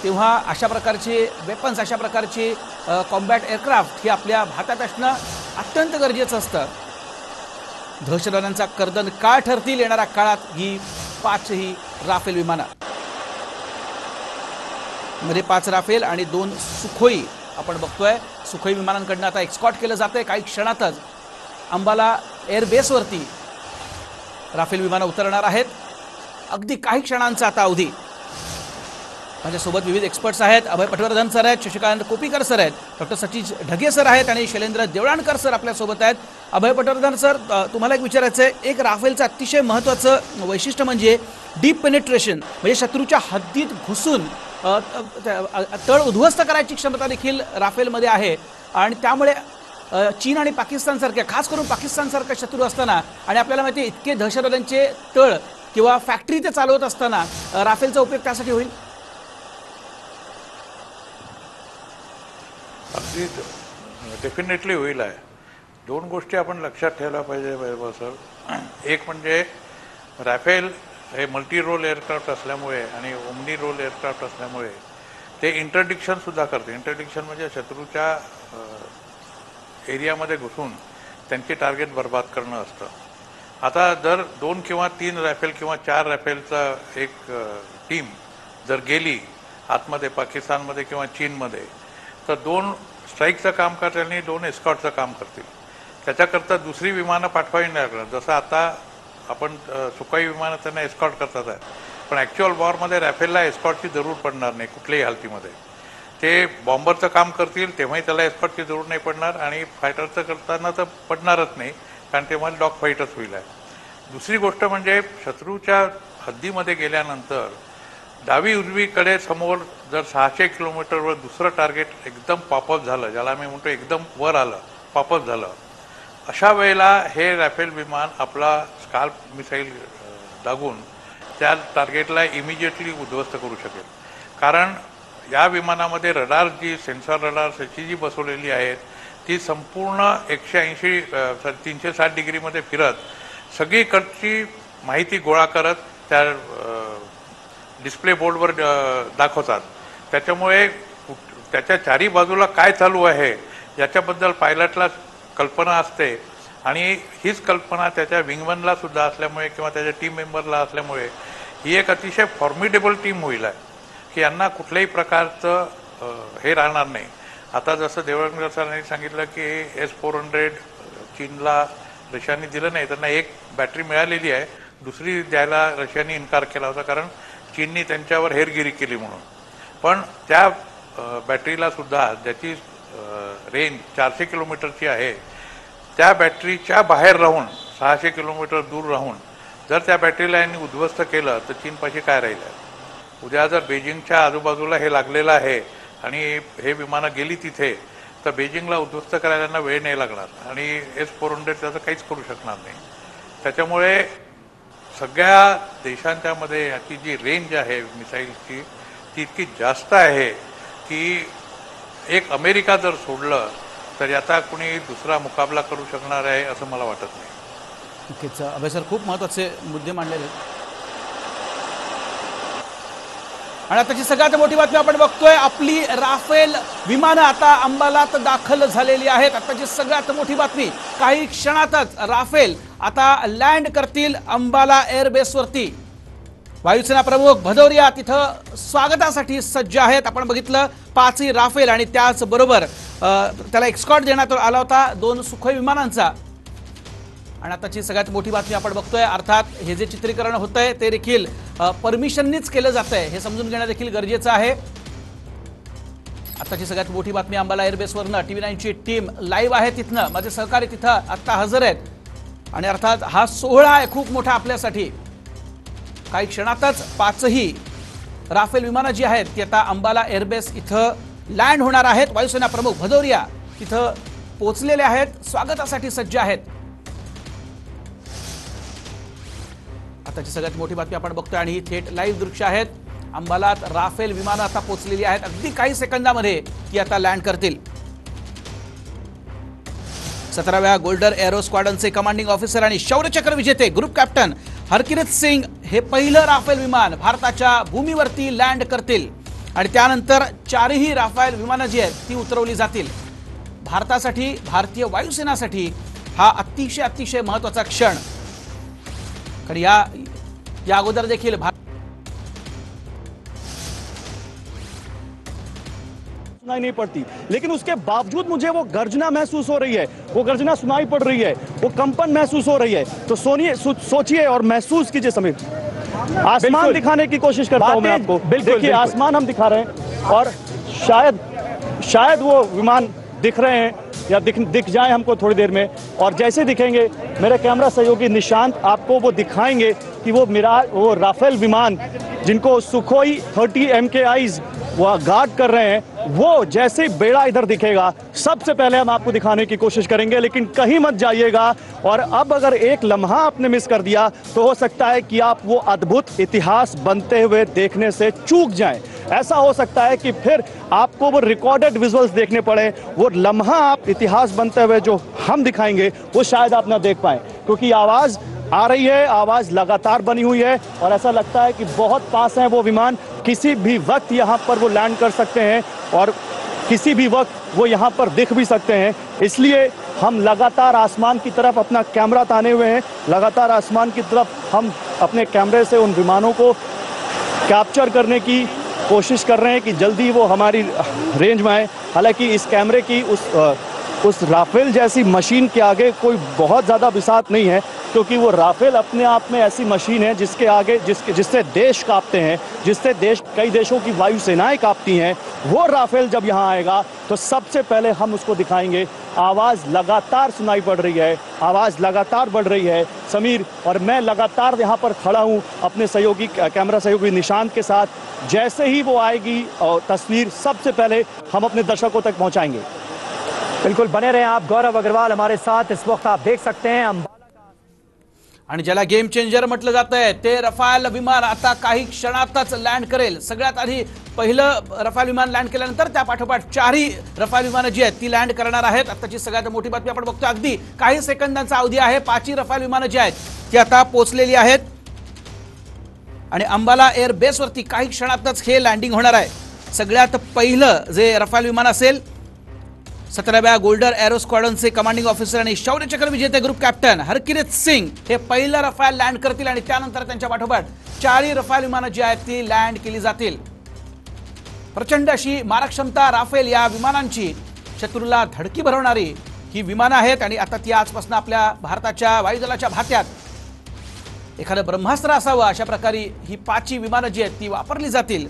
तेव्हा अशा प्रकारचे वेपन्स, अशा प्रकारचे कॉम्बॅट एअरक्राफ्ट हे आपल्या हातात असणं अत्यंत गरजेचं असतं। दहशतवाद्यांचा कर्दन काळ ठरतील येणाऱ्या काळात ही 5ही राफेल विमानं, मध्ये 5 राफेल आणि 2 सुखोई आपण बघतोय। सुखोई विमानांकडून आता एक्सकॉर्ट केलं जातंय। काही क्षणातच अंबाला एअरबेसवरती राफेल विमानं उतरणार आहेत। अगदी काही क्षणांचा आता अवधी। माझ्यासोबत विविध एक्सपर्ट्स आहेत। अभय पटवर्धन सर आहेत, शशिकांत कोपीकर सर आहेत, डॉक्टर सतीश ढगे सर आहेत आणि शैलेंद्र देवळाणकर सर आपल्यासोबत आहेत। अभय पटवर्धन सर, तुम्हाला एक विचारायचं आहे, एक राफेलचं अतिशय महत्त्वाचं वैशिष्ट्य म्हणजे डीप पेनिट्रेशन, म्हणजे शत्रूच्या हद्दीत घुसून तळ उद्ध्वस्त करायची क्षमता देखील राफेलमध्ये आहे। आणि त्यामुळे चीन आणि पाकिस्तानसारख्या, खास करून पाकिस्तानसारखा शत्रू असताना आणि आपल्याला माहिती आहे इतके दहशतवाद्यांचे तळ किंवा फॅक्टरी ते चालवत असताना राफेलचा उपयोग त्यासाठी होईल। अगदी डेफिनेटली होईल आहे। 2 गोष्टी आपण लक्षात ठेवल्या पाहिजे वैभव सर। एक म्हणजे राफेल हे मल्टी रोल एअरक्राफ्ट असल्यामुळे आणि ओमनी रोल एअरक्राफ्ट असल्यामुळे ते इंटरडिक्शनसुद्धा करते। इंटरडिक्शन म्हणजे शत्रूच्या एरियामध्ये घुसून त्यांची टार्गेट बर्बाद करणं असतं। आता जर 2 किंवा 3 राफेल किंवा 4 राफेलचा एक टीम जर गेली आतमध्ये पाकिस्तानमध्ये किंवा चीनमध्ये, तर 2 स्ट्राईकचं काम करतील आणि 2 एस्कॉर्टचं काम करतील। त्याच्याकरता दुसरी विमानं पाठवावी नाही लागणार। जसं आता आपण सुखोई विमानं त्यांना एस्कॉर्ट करतात आहे, पण ॲक्च्युअल वॉरमध्ये राफेलला एस्कॉर्टची जरूर पडणार नाही कुठल्याही हालतीमध्ये। ते बॉम्बरचं काम करतील तेव्हाही त्याला एस्कॉर्टची जरूर नाही पडणार आणि फायटरचं करताना तर पडणारच नाही, कारण तेव्हा डॉग फाईटच होईल आहे। दुसरी गोष्ट म्हणजे शत्रूच्या हद्दीमध्ये गेल्यानंतर डावी उजवीकडे समोर जर 600 किलोमीटरवर दुसरं टार्गेट एकदम पॉपअप झालं, ज्याला आम्ही म्हणतो एकदम वर आलं, पॉपअप झालं, अशा वेळेला हे राफेल विमान आपला स्काल्प मिसाईल दागून त्या टार्गेटला इमिजिएटली उद्ध्वस्त करू शकेल। कारण या विमानामध्ये रडार जी सेन्सॉर रडार त्याची जी बसवलेली आहेत ती संपूर्ण 360 डिग्रीमध्ये फिरत सगळीकडची माहिती गोळा करत त्या डिस्प्ले बोर्डवर दाखवतात। त्याच्यामुळे त्याच्या चारी बाजूला काय चालू आहे याच्याबद्दल पायलटला कल्पना असते आणि हीच कल्पना त्याच्या विंगमनला सुद्धा असल्यामुळे किंवा त्याच्या टीम मेंबरला असल्यामुळे ही एक अतिशय फॉर्मिडेबल टीम होईल आहे की यांना कुठल्याही प्रकारचं हे राहणार नाही। आता जसं देवळकर सरांनी सांगितलं की S-400 चीनला रशियाने दिलं नाही, त्यांना एक बॅटरी मिळालेली आहे, दुसरी द्यायला रशियाने इन्कार केला होता कारण चीननी त्यांच्यावर हेरगिरी केली म्हणून। पण त्या बॅटरीला सुद्धा ज्याची रेंज 400 किलोमीटरची आहे त्या बॅटरीच्या बाहेर राहून 600 किलोमीटर दूर राहून जर त्या बॅटरीला यांनी उद्ध्वस्त केलं तर चीनपाशी काय राहिलं आहे। उद्या जर बेजिंगच्या आजूबाजूला हे लागलेलं आहे आणि हे विमानं गेली तिथे तर बेजिंगला उद्ध्वस्त करायला त्यांना वेळ नाही लागणार आणि S-400 त्याचं काहीच करू शकणार नाही। त्याच्यामुळे सगळ्या देशांच्या मध्ये याची जी रेंज आहे मिसाईलची ती इतकी जास्त आहे की एक अमेरिका जर सोडलं तर याचा कुणी दुसरा मुकाबला करू शकणार आहे असं मला वाटत नाही। नक्कीच अभय सर, खूप महत्त्वाचे मुद्दे मांडलेले आहेत। आणि आताची सगळ्यात मोठी बातमी आपण बघतोय, आपली राफेल विमानं आता अंबालात दाखल झालेली आहेत। आताची सगळ्यात मोठी बातमी, काही क्षणातच राफेल आता लँड करतील अंबाला एअरबेसवरती। वायुसेना प्रमुख भदौरिया तिथं स्वागतासाठी सज्ज आहेत। आपण बघितलं 5ही राफेल आणि त्याचबरोबर त्याला एक्सकॉर्ट देण्यात आला होता 2 सुखोई विमानांचा। आणि आताची सगळ्यात मोठी बातमी आपण बघतोय, अर्थात हे जे चित्रीकरण होतंय ते देखील परमिशननीच केलं जातंय हे समजून घेणं देखील गरजेचं आहे। आताची सगळ्यात मोठी बातमी अंबाला एअरबेसवरनं TV9 ची टीम लाईव्ह आहे तिथनं, माझे सहकारी तिथं आता हजर आहेत। आणि अर्थात हा सोहळा आहे खूप मोठा आपल्यासाठी। काही क्षणातच 5ही राफेल विमानं जी आहेत ती आता अंबाला एअरबेस इथं लँड होणार आहेत। वायुसेना प्रमुख भदौरिया तिथं पोहोचलेले आहेत, स्वागतासाठी सज्ज आहेत। आताची सगळ्यात मोठी बातमी आपण बघतोय आणि ही थेट लाईव्ह दृश्य आहेत। अंबालात राफेल विमानं आता पोहोचलेली आहेत. अगदी काही सेकंदामध्ये ती आता लँड करतील. 17व्या गोल्डन एरो स्क्वॉड्रनचे कमांडिंग ऑफिसर आणि शौर्यचक्र विजेते ग्रुप कॅप्टन हरकिरत सिंग हे पहिलं राफेल विमान भारताच्या भूमीवरती लँड करतील आणि त्यानंतर 4ही राफेल विमानं जी आहेत ती उतरवली जातील. भारतासाठी, भारतीय वायुसेनासाठी हा अतिशय महत्त्वाचा क्षण. कारण या अगोदर देखील सुनाई नहीं पड़ती, लेकिन उसके बावजूद मुझे वो गर्जना महसूस हो रही है, वो गर्जना सुनाई पड़ रही है, वो कंपन महसूस हो रही है. तो सोचिए और महसूस कीजिए समीर. आसमान दिखाने की कोशिश करता हूं मैं आपको. देखिए आसमान हम दिखा रहे हैं और शायद वो विमान दिख रहे हैं या दिख जाए हमको थोड़ी देर में. और जैसे दिखेंगे मेरे कैमरा सहयोगी निशांत आपको वो दिखाएंगे कि वो राफेल विमान जिनको सुखोई 30 MKIs वो गार्ड कर रहे हैं, वो जैसे बेड़ा इधर दिखेगा सबसे पहले हम आपको दिखाने की कोशिश करेंगे. लेकिन कहीं मत जाइएगा. और अब अगर एक लम्हा आपने मिस कर दिया तो हो सकता है कि आप वो अद्भुत इतिहास बनते हुए देखने से चूक जाएं. ऐसा हो सकता है कि फिर आपको वो रिकॉर्डेड विजुअल्स देखने पड़े. वो लम्हा आप इतिहास बनते हुए जो हम दिखाएंगे वो शायद आप ना देख पाएं, क्योंकि आवाज आ रही है, आवाज लगातार बनी हुई है और ऐसा लगता है कि बहुत पास है वो विमान. किसी भी वक्त यहाँ पर वो लैंड कर सकते हैं और किसी भी वक्त वो यहाँ पर दिख भी सकते हैं. इसलिए हम लगातार आसमान की तरफ अपना कैमरा ताने हुए हैं. लगातार आसमान की तरफ हम अपने कैमरे से उन विमानों को कैप्चर करने की कोशिश कर रहे हैं कि जल्दी वो हमारी रेंज में आए. हालांकि इस कैमरे की उस राफेल जैसी मशीन के आगे कोई बहुत ज़्यादा बिसात नहीं है, क्योंकि वो राफेल अपने आप में ऐसी मशीन है जिसके आगे जिससे देश कांपते हैं, जिससे कई देशों की वायुसेनाएं कांपती हैं. वो राफेल जब यहाँ आएगा तो सबसे पहले हम उसको दिखाएंगे. आवाज़ लगातार सुनाई पड़ रही है, आवाज़ लगातार बढ़ रही है समीर, और मैं लगातार यहाँ पर खड़ा हूँ अपने सहयोगी कैमरा सहयोगी निशांत के साथ. जैसे ही वो आएगी और तस्वीर सबसे पहले हम अपने दर्शकों तक पहुँचाएंगे. बिल्कुल बने रहें आप. गौरव अग्रवाल हमारे साथ इस वक्त आप देख सकते हैं. आणि ज्याला गेम चेंजर म्हटलं जात आहे ते रफाल विमान आता काही क्षणातच लँड करेल. सगळ्यात आधी पहिलं रफाल विमान लँड केल्यानंतर त्या पाठोपाठ 4ही रफाल विमानं जी आहेत ती लँड करणार आहेत. आताची सगळ्यात मोठी बातमी आपण बघतोय. अगदी काही सेकंदांचा अवधी आहे. 5ही रफाल विमानं जी आहेत ती आता पोहोचलेली आहेत आणि अंबाला एअर बेसवरती काही क्षणातच हे लँडिंग होणार आहे. सगळ्यात पहिलं जे रफाल विमान असेल 17व्या गोल्डन एरो स्क्वॉड्रनचे कमांडिंग ऑफिसर आणि शौर्यचक्र विजेते ग्रुप कॅप्टन हरकिरत सिंग हे पहिलं रफाल लँड करतील आणि त्यानंतर त्यांच्या पाठोपाठ 4ही रफाल विमानं जी आहेत ती लँड केली जातील. प्रचंड अशी मारकक्षमता राफेल या विमानांची शत्रूला धडकी भरवणारी ही विमानं आहेत आणि आता ती आजपासून आपल्या भारताच्या वायुदलाच्या भात्यात एखादं ब्रह्मास्त्र असावं अशा प्रकारे ही 5ही विमानं जी आहेत ती वापरली जातील.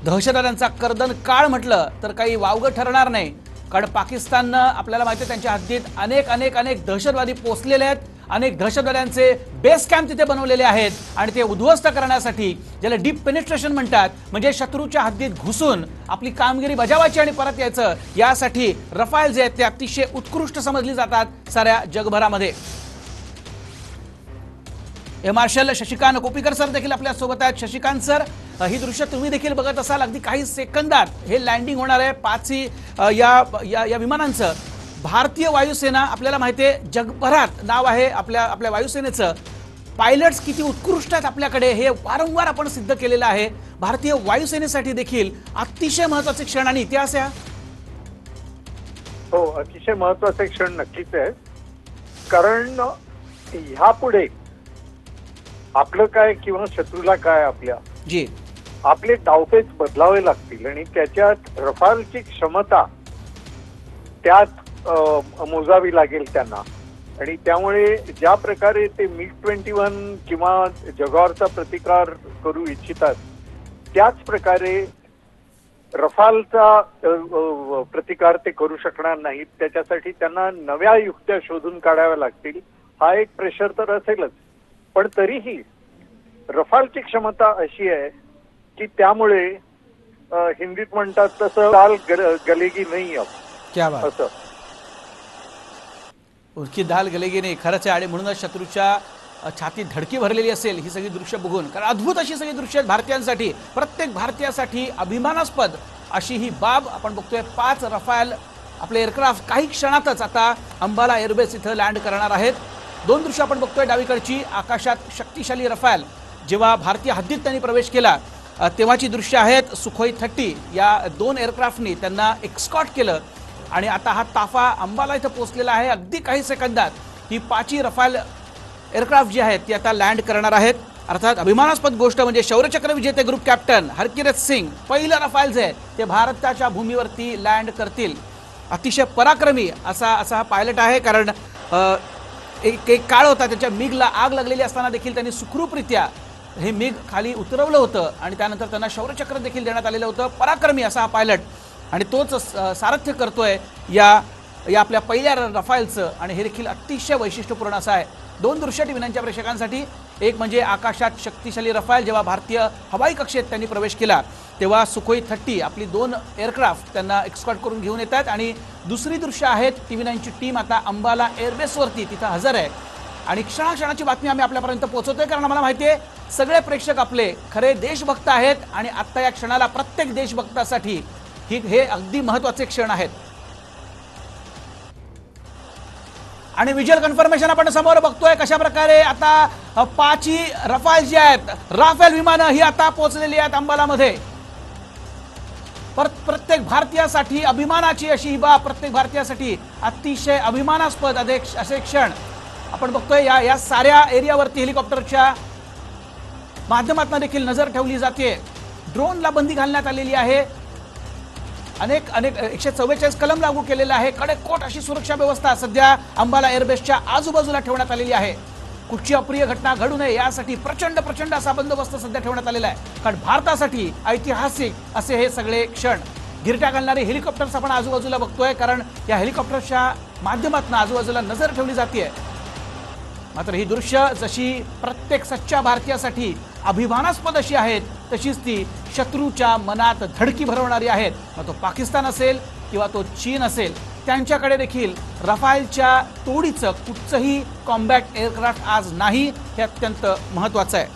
दहशतवाद्यांचा कर्दन काळ म्हटलं तर काही वावगं ठरणार नाही, कारण पाकिस्ताननं आपल्याला माहिती आहे त्यांच्या हद्दीत अनेक दहशतवादी पोचलेले आहेत. अनेक दहशतवाद्यांचे बेस कॅम्प तिथे बनवलेले आहेत आणि ते उद्ध्वस्त करण्यासाठी ज्याला डीप पेनिट्रेशन म्हणतात, म्हणजे शत्रूच्या हद्दीत घुसून आपली कामगिरी बजावायची आणि परत यायचं, यासाठी रफाल जे आहेत ते अतिशय उत्कृष्ट समजली जातात साऱ्या जगभरामध्ये. Air marshal Shashikant Kopikar sir देखील आपल्या सोबत आहेत. शशिकांत सर, ही दृश्य तुम्ही देखील बघत असाल. अगदी काही सेकंदात हे लँडिंग होणार आहे 5ही या विमानांचं. भारतीय वायुसेना आपल्याला माहिती आहे जगभरात नाव आहे आपल्या वायुसेनेचं. पायलट्स किती उत्कृष्ट आहेत आपल्याकडे हे वारंवार आपण सिद्ध केलेलं आहे. भारतीय वायुसेनेसाठी देखील अतिशय महत्त्वाचे क्षण आणि इतिहास आहे. हो, अतिशय महत्त्वाचे क्षण नक्कीच आहे. कारण ह्यापुढे आपलं काय किंवा शत्रूला काय आपले डावपेच बदलावे लागतील आणि त्याच्यात रफालची क्षमता त्यात मोजावी लागेल त्यांना. आणि त्यामुळे ज्या प्रकारे ते MiG-21 किंवा जगॉरचा प्रतिकार करू इच्छितात त्याच प्रकारे रफालचा प्रतिकार ते करू शकणार नाहीत. त्याच्यासाठी त्यांना नव्या युक्त्या शोधून काढाव्या लागतील. हा एक प्रेशर तर असेलच, पण तरीही रफालची क्षमता अशी आहे की त्यामुळे हिंदीत म्हणतात तसं दाल गलेगी नाही असं. उनकी दाल गलेगी नाही, खरंच आहे. आणि म्हणूनच शत्रूच्या छाती धडकी भरलेली असेल ही सगळी दृश्य बघून, कारण अद्भुत अशी सगळी दृश्य आहेत भारतीयांसाठी, प्रत्येक भारतीयासाठी अभिमानास्पद अशी ही बाब आपण बघतोय. 5 रफाल आपले एअरक्राफ्ट काही क्षणातच आता अंबाला एअरबेस इथं लँड करणार आहेत. 2 दृश्य आपण बघतोय. डावीकडची आकाशात शक्तिशाली रफाल जेव्हा भारतीय हद्दीत त्यांनी प्रवेश केला तेव्हाची दृश्य आहेत. सुखोई 30 या 2 एअरक्राफ्टनी त्यांना एक्स्कॉर्ट केलं आणि आता हा ताफा अंबाला इथं पोहोचलेला आहे. अगदी काही सेकंदात ही 5 रफाल एअरक्राफ्ट जी आहेत ती आता लँड करणार आहेत. अर्थात अभिमानास्पद गोष्ट म्हणजे शौर्यचक्र विजेते ग्रुप कॅप्टन हरकिरत सिंग पहिलं रफाल जे ते भारताच्या भूमीवरती लँड करतील. अतिशय पराक्रमी असा हा पायलट आहे, कारण एक काळ होता त्याच्या मिगला आग लागलेली असताना देखील त्यांनी सुखरूपरित्या हे मिग खाली उतरवलं होतं आणि त्यानंतर त्यांना शौर्यचक्र देखील देण्यात आलेलं होतं. पराक्रमी असा हा पायलट आणि तोच सारथ्य करतोय या आपल्या पहिल्या रफालचं आणि हे देखील अतिशय वैशिष्ट्यपूर्ण असं आहे. 2 दृश्य टीव्हीच्या प्रेक्षकांसाठी. एक म्हणजे आकाशात शक्तिशाली रफाल जेव्हा भारतीय हवाई कक्षेत त्यांनी प्रवेश केला तेव्हा सुखोई 30 आपली 2 एअरक्राफ्ट त्यांना एक्स्कॉर्ट करून घेऊन येतात आणि दुसरी दृश्य आहेत टीव्ही9ची टीम आता अंबाला एअरबेसवरती तिथं हजर आहे आणि क्षणाक्षणाची बातमी आम्ही आपल्यापर्यंत पोहोचवतोय, कारण आम्हाला माहिती आहे सगळे प्रेक्षक आपले खरे देशभक्त आहेत आणि आत्ता या क्षणाला प्रत्येक देशभक्तासाठी हे अगदी महत्त्वाचे क्षण आहेत. आणि व्हिज्युअल कन्फर्मेशन आपण समोर बघतोय कशा प्रकारे आता 5 रफाल जी आहेत राफेल विमानं ही आता पोहोचलेली आहेत अंबालामध्ये. प्रत्येक भारतीयासाठी अभिमानाची अशी ही बाब, प्रत्येक भारतीयासाठी अतिशय अभिमानास्पद असे क्षण आपण बघतोय. या साऱ्या एरियावरती हेलिकॉप्टरच्या माध्यमातून देखील नजर ठेवली जाते. ड्रोनला बंदी घालण्यात आलेली आहे. अनेक 144 कलम लागू केलेला आहे. कडेकोट अशी सुरक्षा व्यवस्था सध्या अंबाला एअरबेसच्या आजूबाजूला ठेवण्यात आलेली आहे. कुठची अप्रिय घटना घडू नये यासाठी प्रचंड असा बंदोबस्त सध्या ठेवण्यात आलेला आहे, कारण भारतासाठी ऐतिहासिक असे हे सगळे क्षण. गिरट्या घालणारे हेलिकॉप्टर्स आपण आजूबाजूला बघतोय, कारण या हेलिकॉप्टर्सच्या माध्यमातून आजूबाजूला नजर ठेवली जाते. मात्र ही दृश्य जशी प्रत्येक सच्च्या भारतीयासाठी अभिमानास्पद अशी आहेत तशीच ती शत्रूच्या मनात धडकी भरवणारी आहेत. मग तो पाकिस्तान असेल किंवा तो चीन असेल, त्यांच्याकडे देखील रफालच्या तोडीचं कुठचंही कॉम्बॅट एअरक्राफ्ट आज नाही. हे अत्यंत महत्त्वाचं आहे.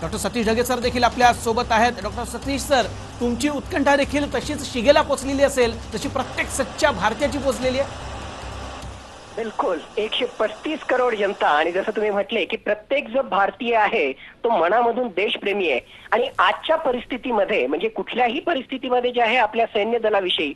डॉक्टर सतीश ढगे सर देखील आपल्या सोबत आहेत. डॉक्टर सतीश सर, तुमची उत्कंठा देखील तशीच शिगेला पोचलेली असेल जशी प्रत्येक सच्च्या भारतीयाची पोचलेली आहे. बिलकुल 135 करोड जनता आणि जसं तुम्ही म्हटले की प्रत्येक जो भारतीय आहे तो मनामधून देशप्रेमी आहे आणि आजच्या परिस्थितीमध्ये म्हणजे कुठल्याही परिस्थितीमध्ये जे आहे आपल्या सैन्य दलाविषयी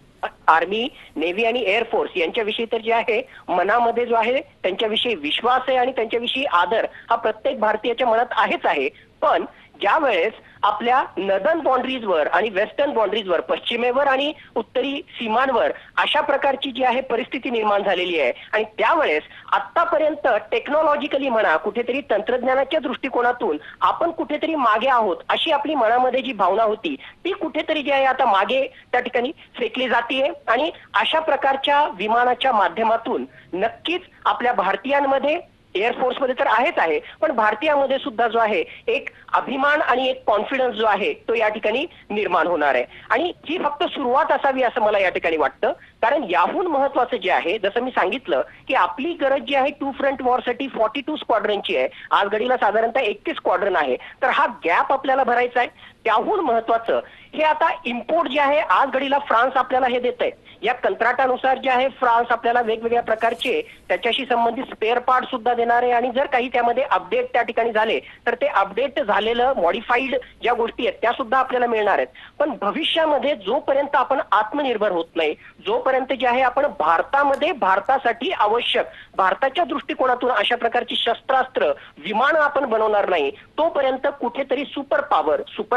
आर्मी, नेव्ही आणि एअरफोर्स यांच्याविषयी तर जे आहे मनामध्ये जो आहे त्यांच्याविषयी विश्वास आहे आणि त्यांच्याविषयी आदर हा प्रत्येक भारतीयाच्या मनात आहेच आहे. पण ज्या वेळेस आपल्या नर्दर्न बाउंड्रीजवर आणि वेस्टर्न बाउंड्रीजवर पश्चिमेवर आणि उत्तरी सीमांवर अशा प्रकारची जी आहे परिस्थिती निर्माण झालेली आहे आणि त्यावेळेस आतापर्यंत टेक्नॉलॉजिकली म्हणा कुठेतरी तंत्रज्ञानाच्या दृष्टिकोनातून आपण कुठेतरी मागे आहोत अशी आपली मनामध्ये जी भावना होती ती कुठेतरी जी आहे आता मागे त्या ठिकाणी फेकली जाते आणि अशा प्रकारच्या विमानाच्या माध्यमातून नक्कीच आपल्या भारतीयांमध्ये एअरफोर्समध्ये तर आहेच आहे पण भारतीयामध्ये सुद्धा जो आहे एक अभिमान आणि एक कॉन्फिडन्स जो आहे तो या ठिकाणी निर्माण होणार आहे आणि ही फक्त सुरुवात असावी असं मला या ठिकाणी वाटतं. कारण याहून महत्वाचं जे आहे जसं मी सांगितलं की आपली गरज जी आहे 2 फ्रंट वॉरसाठी 42 स्क्वॉड्रनची आहे. आज घडीला साधारणतः 31 स्क्वॉड्रन आहे. तर हा गॅप आपल्याला भरायचा आहे. त्याहून महत्वाचं हे आता इम्पोर्ट जे आहे आज घडीला फ्रान्स आपल्याला हे देत आहे. या कंत्राटानुसार जे आहे फ्रान्स आपल्याला वेगवेगळ्या प्रकारचे त्याच्याशी संबंधित स्पेअर पार्ट सुद्धा देणार आहे आणि जर काही त्यामध्ये अपडेट त्या ठिकाणी झाले तर ते अपडेट झालेलं मॉडिफाईड ज्या गोष्टी आहेत त्या सुद्धा आपल्याला मिळणार आहेत. पण भविष्यामध्ये जोपर्यंत आपण आत्मनिर्भर होत नाही, जोपर्यंत जे आहे आपण भारतामध्ये भारतासाठी आवश्यक भारताच्या दृष्टिकोनातून अशा प्रकारची शस्त्रास्त्र विमानं आपण बनवणार नाही तोपर्यंत कुठेतरी सुपर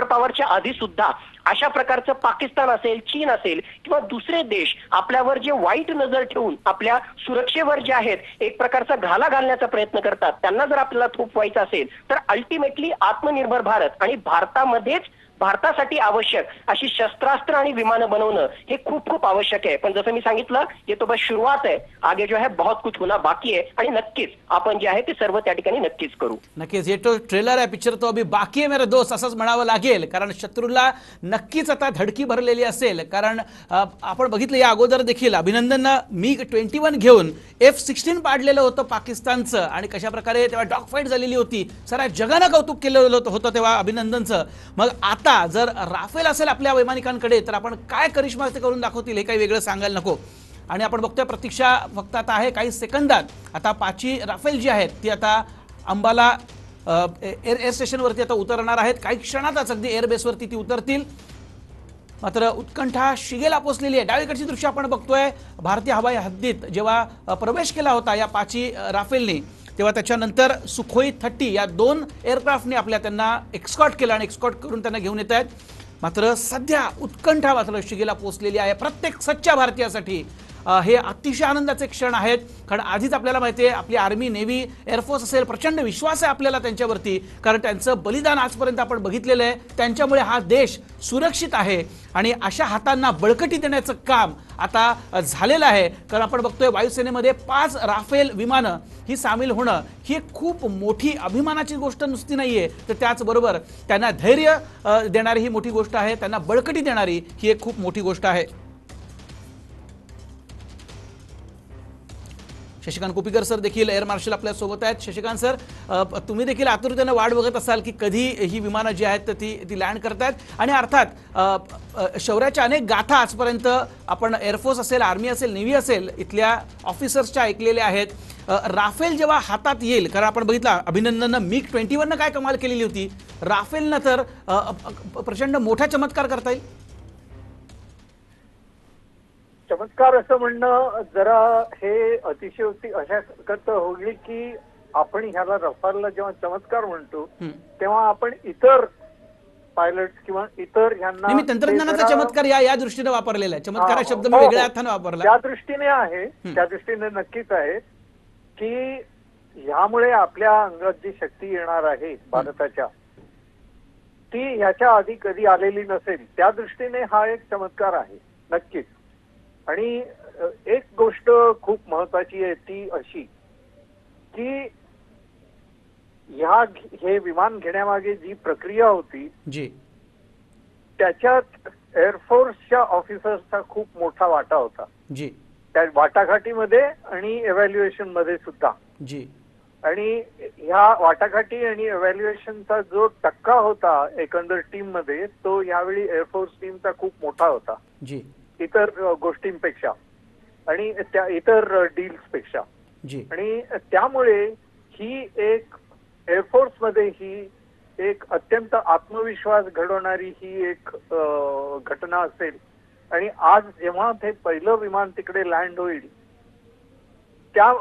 पॉवरच्या आधी सुद्धा अशा प्रकारचं पाकिस्तान असेल, चीन असेल किंवा दुसरे देश आपल्यावर जे वाईट नजर ठेवून आपल्या सुरक्षेवर जे आहेत एक प्रकारचा घाला घालण्याचा प्रयत्न करतात त्यांना जर आपल्याला थोपवायचं असेल तर अल्टिमेटली आत्मनिर्भर भारत आणि भारतामध्येच भारतासाठी आवश्यक अशी शस्त्रास्त्र आणि विमानं बनवणं हे खूप खूप आवश्यक आहे. पण जसं मी सांगितलं ये तो बस सुरुवात आहे. आगे जो है बहुत कुछ होना बाकी आहे आणि नक्कीच आपण जे आहे ते सर्व त्या ठिकाणी नक्कीच करू. नक्कीच. ये तो ट्रेलर आहे, पिक्चर तो अभी बाकी आहे मेरे दोस्त असंच म्हणावं लागेल, कारण शत्रूला नक्कीच आता धडकी भरलेली असेल, कारण आपण बघितलं या अगोदर देखील अभिनंदननं MiG-21 घेऊन F-16 पाडलेलं होतं पाकिस्तानचं आणि कशा प्रकारे तेव्हा डॉग फाईट झालेली होती. साऱ्या जगानं कौतुक केलेलं होतं तेव्हा अभिनंदनचं. मग आता जर राफेल असेल आपल्या वैमानिकांकडे तर आपण काय करिश्मा ते करून दाखवतील हे काही वेगळं सांगायला नको. आणि आपण बघतोय प्रतीक्षा फक्त आता आहे काही सेकंदात. आता 5 राफेल जी आहेत ती आता अंबाला एअर स्टेशनवरती आता उतरणार आहेत. काही क्षणातच अगदी एअरबेसवरती ती उतरतील. मात्र उत्कंठा शिगेला पोचलेली आहे. डावीकडची दृश्य आपण बघतोय. भारतीय हवाई हद्दीत जेव्हा प्रवेश केला होता या 5 राफेलने तेव्हा त्याच्यानंतर सुखोई 30 या 2 एअरक्राफ्टने त्यांना एक्सकॉर्ट केलं आणि एक्सकॉर्ट करून त्यांना घेऊन येत आहेत. मात्र सध्या उत्कंठा मात्र शिगेला पोचलेली आहे प्रत्येक सच्च्या भारतीयासाठी. हे अतिशय आनंदाचे क्षण आहेत, कारण आधीच आपल्याला माहिती आहे आपली आर्मी, नेव्ही, एअरफोर्स असेल प्रचंड विश्वास आहे आपल्याला त्यांच्यावरती, कारण त्यांचं बलिदान आजपर्यंत आपण बघितलेलं आहे. त्यांच्यामुळे हा देश सुरक्षित आहे आणि अशा हातांना बळकटी देण्याचं काम आता झालेलं आहे. कारण आपण बघतोय वायुसेनेमध्ये 5 राफेल विमानं ही सामील होणं ही एक खूप मोठी अभिमानाची गोष्ट नुसती नाहीये, तर त्याचबरोबर त्यांना धैर्य देणारी ही मोठी गोष्ट आहे, त्यांना बळकटी देणारी ही एक खूप मोठी गोष्ट आहे. शशिकांत कोपीकर सर देखील एअर मार्शल आपल्या सोबत आहेत. शशिकांत सर, तुम्ही देखील आतुरतेने वाट बघत असाल की कधी ही विमानं जी आहेत ती लँड करतात आणि अर्थात शौर्याच्या अनेक गाथा आजपर्यंत आपण एअरफोर्स असेल, आर्मी असेल, नेव्ही असेल इथल्या ऑफिसर्सच्या ऐकलेल्या आहेत. राफेल जेव्हा हातात येईल, कारण आपण बघितलं अभिनंदननं MiG-21 काय कमाल केलेली होती, राफेलनं तर प्रचंड मोठा चमत्कार करता येईल. चमत्कार असं म्हणणं जरा हे अतिशयोक्ती अशा करता होईल की आपण ह्याला रफालला जेव्हा चमत्कार म्हणतो तेव्हा आपण इतर पायलट किंवा इतर ह्यांना तंत्रज्ञानाचा चमत्कार या दृष्टीने वापरलेला आहे. चमत्कार हा शब्द मी वेगळ्या अर्थाने वापरला. त्या दृष्टीने आहे, त्या दृष्टीने नक्कीच आहे की ह्यामुळे आपल्या अंगात जी शक्ती येणार आहे भारताच्या ती ह्याच्या आधी कधी आलेली नसेल. त्या दृष्टीने हा एक चमत्कार आहे नक्कीच. आणि एक गोष्ट खूप महत्वाची आहे ती अशी की हे विमान घेण्यामागे जी प्रक्रिया होती जी त्याच्यात एअरफोर्सच्या ऑफिसर्सचा खूप मोठा वाटा होता जी, त्या वाटाघाटीमध्ये आणि एव्हॅल्युएशन मध्ये सुद्धा जी. आणि ह्या वाटाघाटी आणि एव्हॅल्युएशनचा जो टक्का होता एकंदर टीम मध्ये तो यावेळी एअरफोर्स टीमचा खूप मोठा होता जी, इतर गोष्टींपेक्षा आणि त्या इतर डील्स पेक्षा जी. आणि त्यामुळे ही एक एअरफोर्स मध्ये ही एक अत्यंत आत्मविश्वास घडवणारी ही एक घटना असेल. आणि आज जेव्हा ते पहिलं विमान तिकडे लँड होईल त्या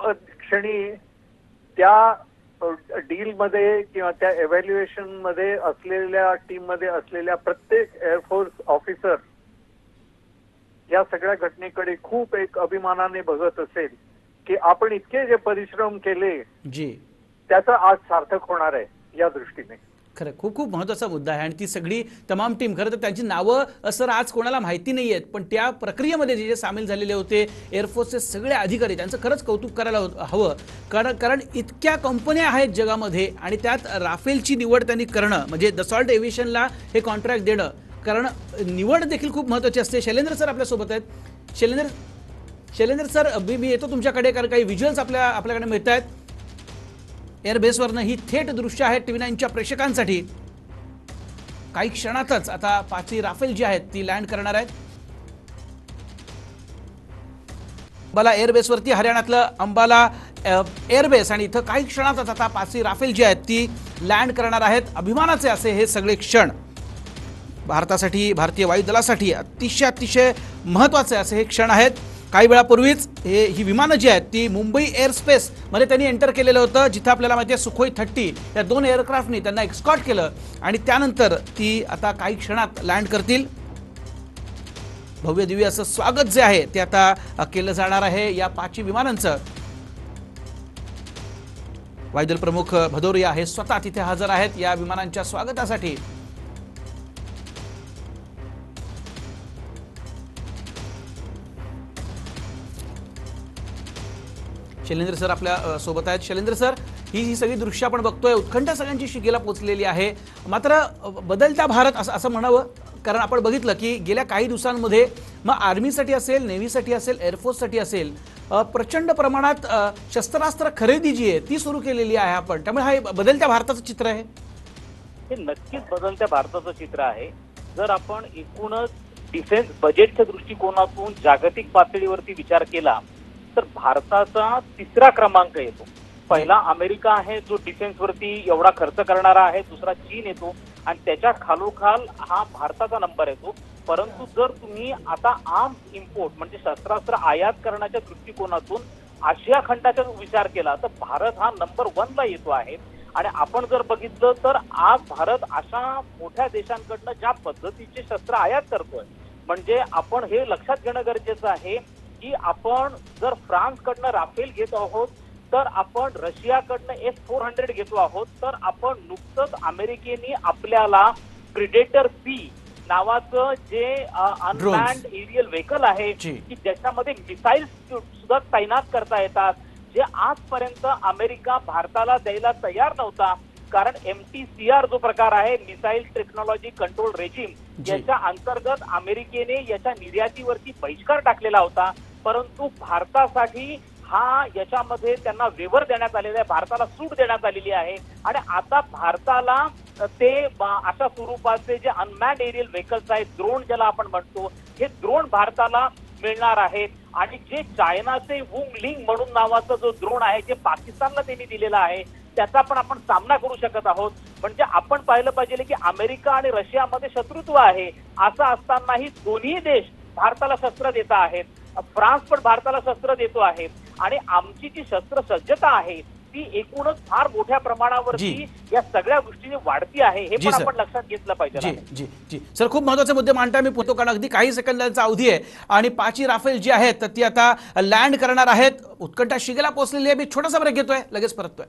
क्षणी त्या डील मध्ये किंवा त्या एव्हॅल्युएशन मध्ये असलेल्या टीम मध्ये असलेल्या प्रत्येक एअरफोर्स ऑफिसर या सगळ्या घटनेकडे खूप एक अभिमानाने बघत असेल की आपण इतके जे परिश्रम केले जी त्याचा आज सार्थक होणार आहे. या दृष्टीने खरं खूप खूप महत्त्वाचा मुद्दा आहे. आणि ती सगळी तमाम टीम, खरं तर त्यांची नावं सर आज कोणाला माहिती नाही आहेत, पण त्या प्रक्रियेमध्ये जे सामील झालेले होते एअरफोर्सचे सगळे अधिकारी त्यांचं खरंच कौतुक करायला हवं. कारण इतक्या कंपन्या आहेत जगामध्ये आणि त्यात राफेलची निवड त्यांनी करणं म्हणजे दसॉल्ट एव्हिएशनला हे कॉन्ट्रॅक्ट देणं, कारण निवड देखील खूप महत्त्वाची असते. शैलेंद्र सर आपल्या सोबत आहेत. शैलेंद्र सर, मी येतो तुमच्याकडे, कारण काही व्हिज्युअल्स आपल्याकडे मिळत आहेत एअरबेसवरनं. ही थेट दृश्य आहेत TV9च्या प्रेक्षकांसाठी. काही क्षणातच आता 5 राफेल जी आहेत ती लँड करणार आहेत अंबाला एअरबेसवरती, हरियाणातलं अंबाला एअरबेस. आणि इथं काही क्षणातच आता 5 राफेल जी आहेत ती लँड करणार आहेत. अभिमानाचे असे हे सगळे क्षण भारतासाठी, भारतीय वायुदलासाठी अतिशय महत्त्वाचे असे हे क्षण आहेत. काही वेळापूर्वीच ही विमानं जी आहेत ती मुंबई एअरस्पेस मध्ये त्यांनी एंटर केलेलं होतं, जिथं आपल्याला माहिती आहे सुखोई 30 या 2 एअरक्राफ्टनी त्यांना एक्सकॉर्ट केलं आणि त्यानंतर ती आता काही क्षणात लँड करतील. भव्य दिव्य असं स्वागत जे आहे ते आता केलं जाणार आहे या 5 विमानांचं. वायुदल प्रमुख भदौरिया हे स्वतः तिथे हजर आहेत या विमानांच्या स्वागतासाठी. शैलेंद्र सर आपल्या सोबत आहेत. शैलेंद्र सर, ही सगळी दृश्य आपण बघतोय, उत्कंठा सगळ्यांची शिगेला पोचलेली आहे. मात्र बदलता भारत असं म्हणावं, कारण आपण बघितलं की गेल्या काही दिवसांमध्ये मग आर्मीसाठी असेल, नेव्हीसाठी असेल, एअरफोर्ससाठी असेल, प्रचंड प्रमाणात शस्त्रास्त्र खरेदी जी आहे ती सुरू केलेली आहे आपण. त्यामुळे हा बदलत्या भारताचं चित्र आहे. हे नक्कीच बदलत्या भारताचं चित्र आहे. जर आपण एकूणच डिफेन्स बजेटच्या दृष्टिकोनातून जागतिक पातळीवरती विचार केला तर भारताचा 3रा क्रमांक येतो. पहिला अमेरिका आहे जो डिफेन्सवरती एवढा खर्च करणारा आहे, दुसरा चीन येतो आणि त्याच्या खालोखाल हा भारताचा नंबर येतो. परंतु जर तुम्ही आता आर्म्स इम्पोर्ट म्हणजे शस्त्रास्त्र आयात करण्याच्या दृष्टिकोनातून आशिया खंडाचा विचार केला तर भारत हा नंबर 1 ला येतो आहे. आणि आपण जर बघितलं तर आज भारत अशा मोठ्या देशांकडनं ज्या पद्धतीचे शस्त्र आयात करतोय, म्हणजे आपण हे लक्षात घेणं गरजेचं आहे की आपण जर फ्रान्सकडनं राफेल घेत आहोत, तर आपण रशियाकडनं S-400 घेतो आहोत, तर आपण नुकतंच अमेरिकेने आपल्याला प्रिडेटर सी नावाचं जे अनमॅन्ड एरियल व्हेकल आहे की ज्याच्यामध्ये मिसाईल सुद्धा तैनात करता येतात, जे आजपर्यंत अमेरिका भारताला द्यायला तयार नव्हता. कारण MTCR जो प्रकार आहे, मिसाईल टेक्नॉलॉजी कंट्रोल रेजिम, याच्या अंतर्गत अमेरिकेने याच्या निर्यातीवरती बहिष्कार टाकलेला होता. परंतु भारतासाठी हा याच्यामध्ये त्यांना वेवर देण्यात आलेला आहे, भारताला सूट देण्यात आलेली आहे. आणि आता भारताला ते अशा स्वरूपाचे जे अनमॅन्ड एरियल व्हेकल्स आहेत, ड्रोन ज्याला आपण म्हणतो, हे ड्रोन भारताला मिळणार आहेत. आणि जे चायनाचे वुंग लिंग म्हणून नावाचा जो ड्रोन आहे, जे पाकिस्तानला त्यांनी दिलेला आहे, त्याचा पण आपण सामना करू शकत आहोत. म्हणजे आपण पाहिलं पाहिजे की अमेरिका आणि रशियामध्ये शत्रुत्व आहे, असं असतानाही दोन्ही देश भारताला शस्त्र देत आहेत. फ्रान्स पण भारताला शस्त्र देतो आहे आणि आमची जी शस्त्र सज्जता आहे ती एकूणच फार मोठ्या प्रमाणावरती या सगळ्या गोष्टीने वाढती आहे. हे पण आपण लक्षात घेतलं पाहिजे. जी जी सर, खूप महत्त्वाचे मुद्दे मांडताय. मी पोहतो कारण अगदी काही सेकंदांचा अवधी आहे आणि 5ही राफेल जी आहेत ती आता लँड करणार आहेत. उत्कंठा शिगेला पोहोचलेली आहे. मी छोटासा ब्रेक घेतोय, लगेच परततोय.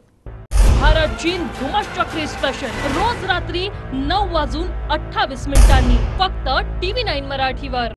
भारत चीन धुमश्चक्री स्पेशल रोज रात्री 9:28 फक्त TV9 मराठीवर.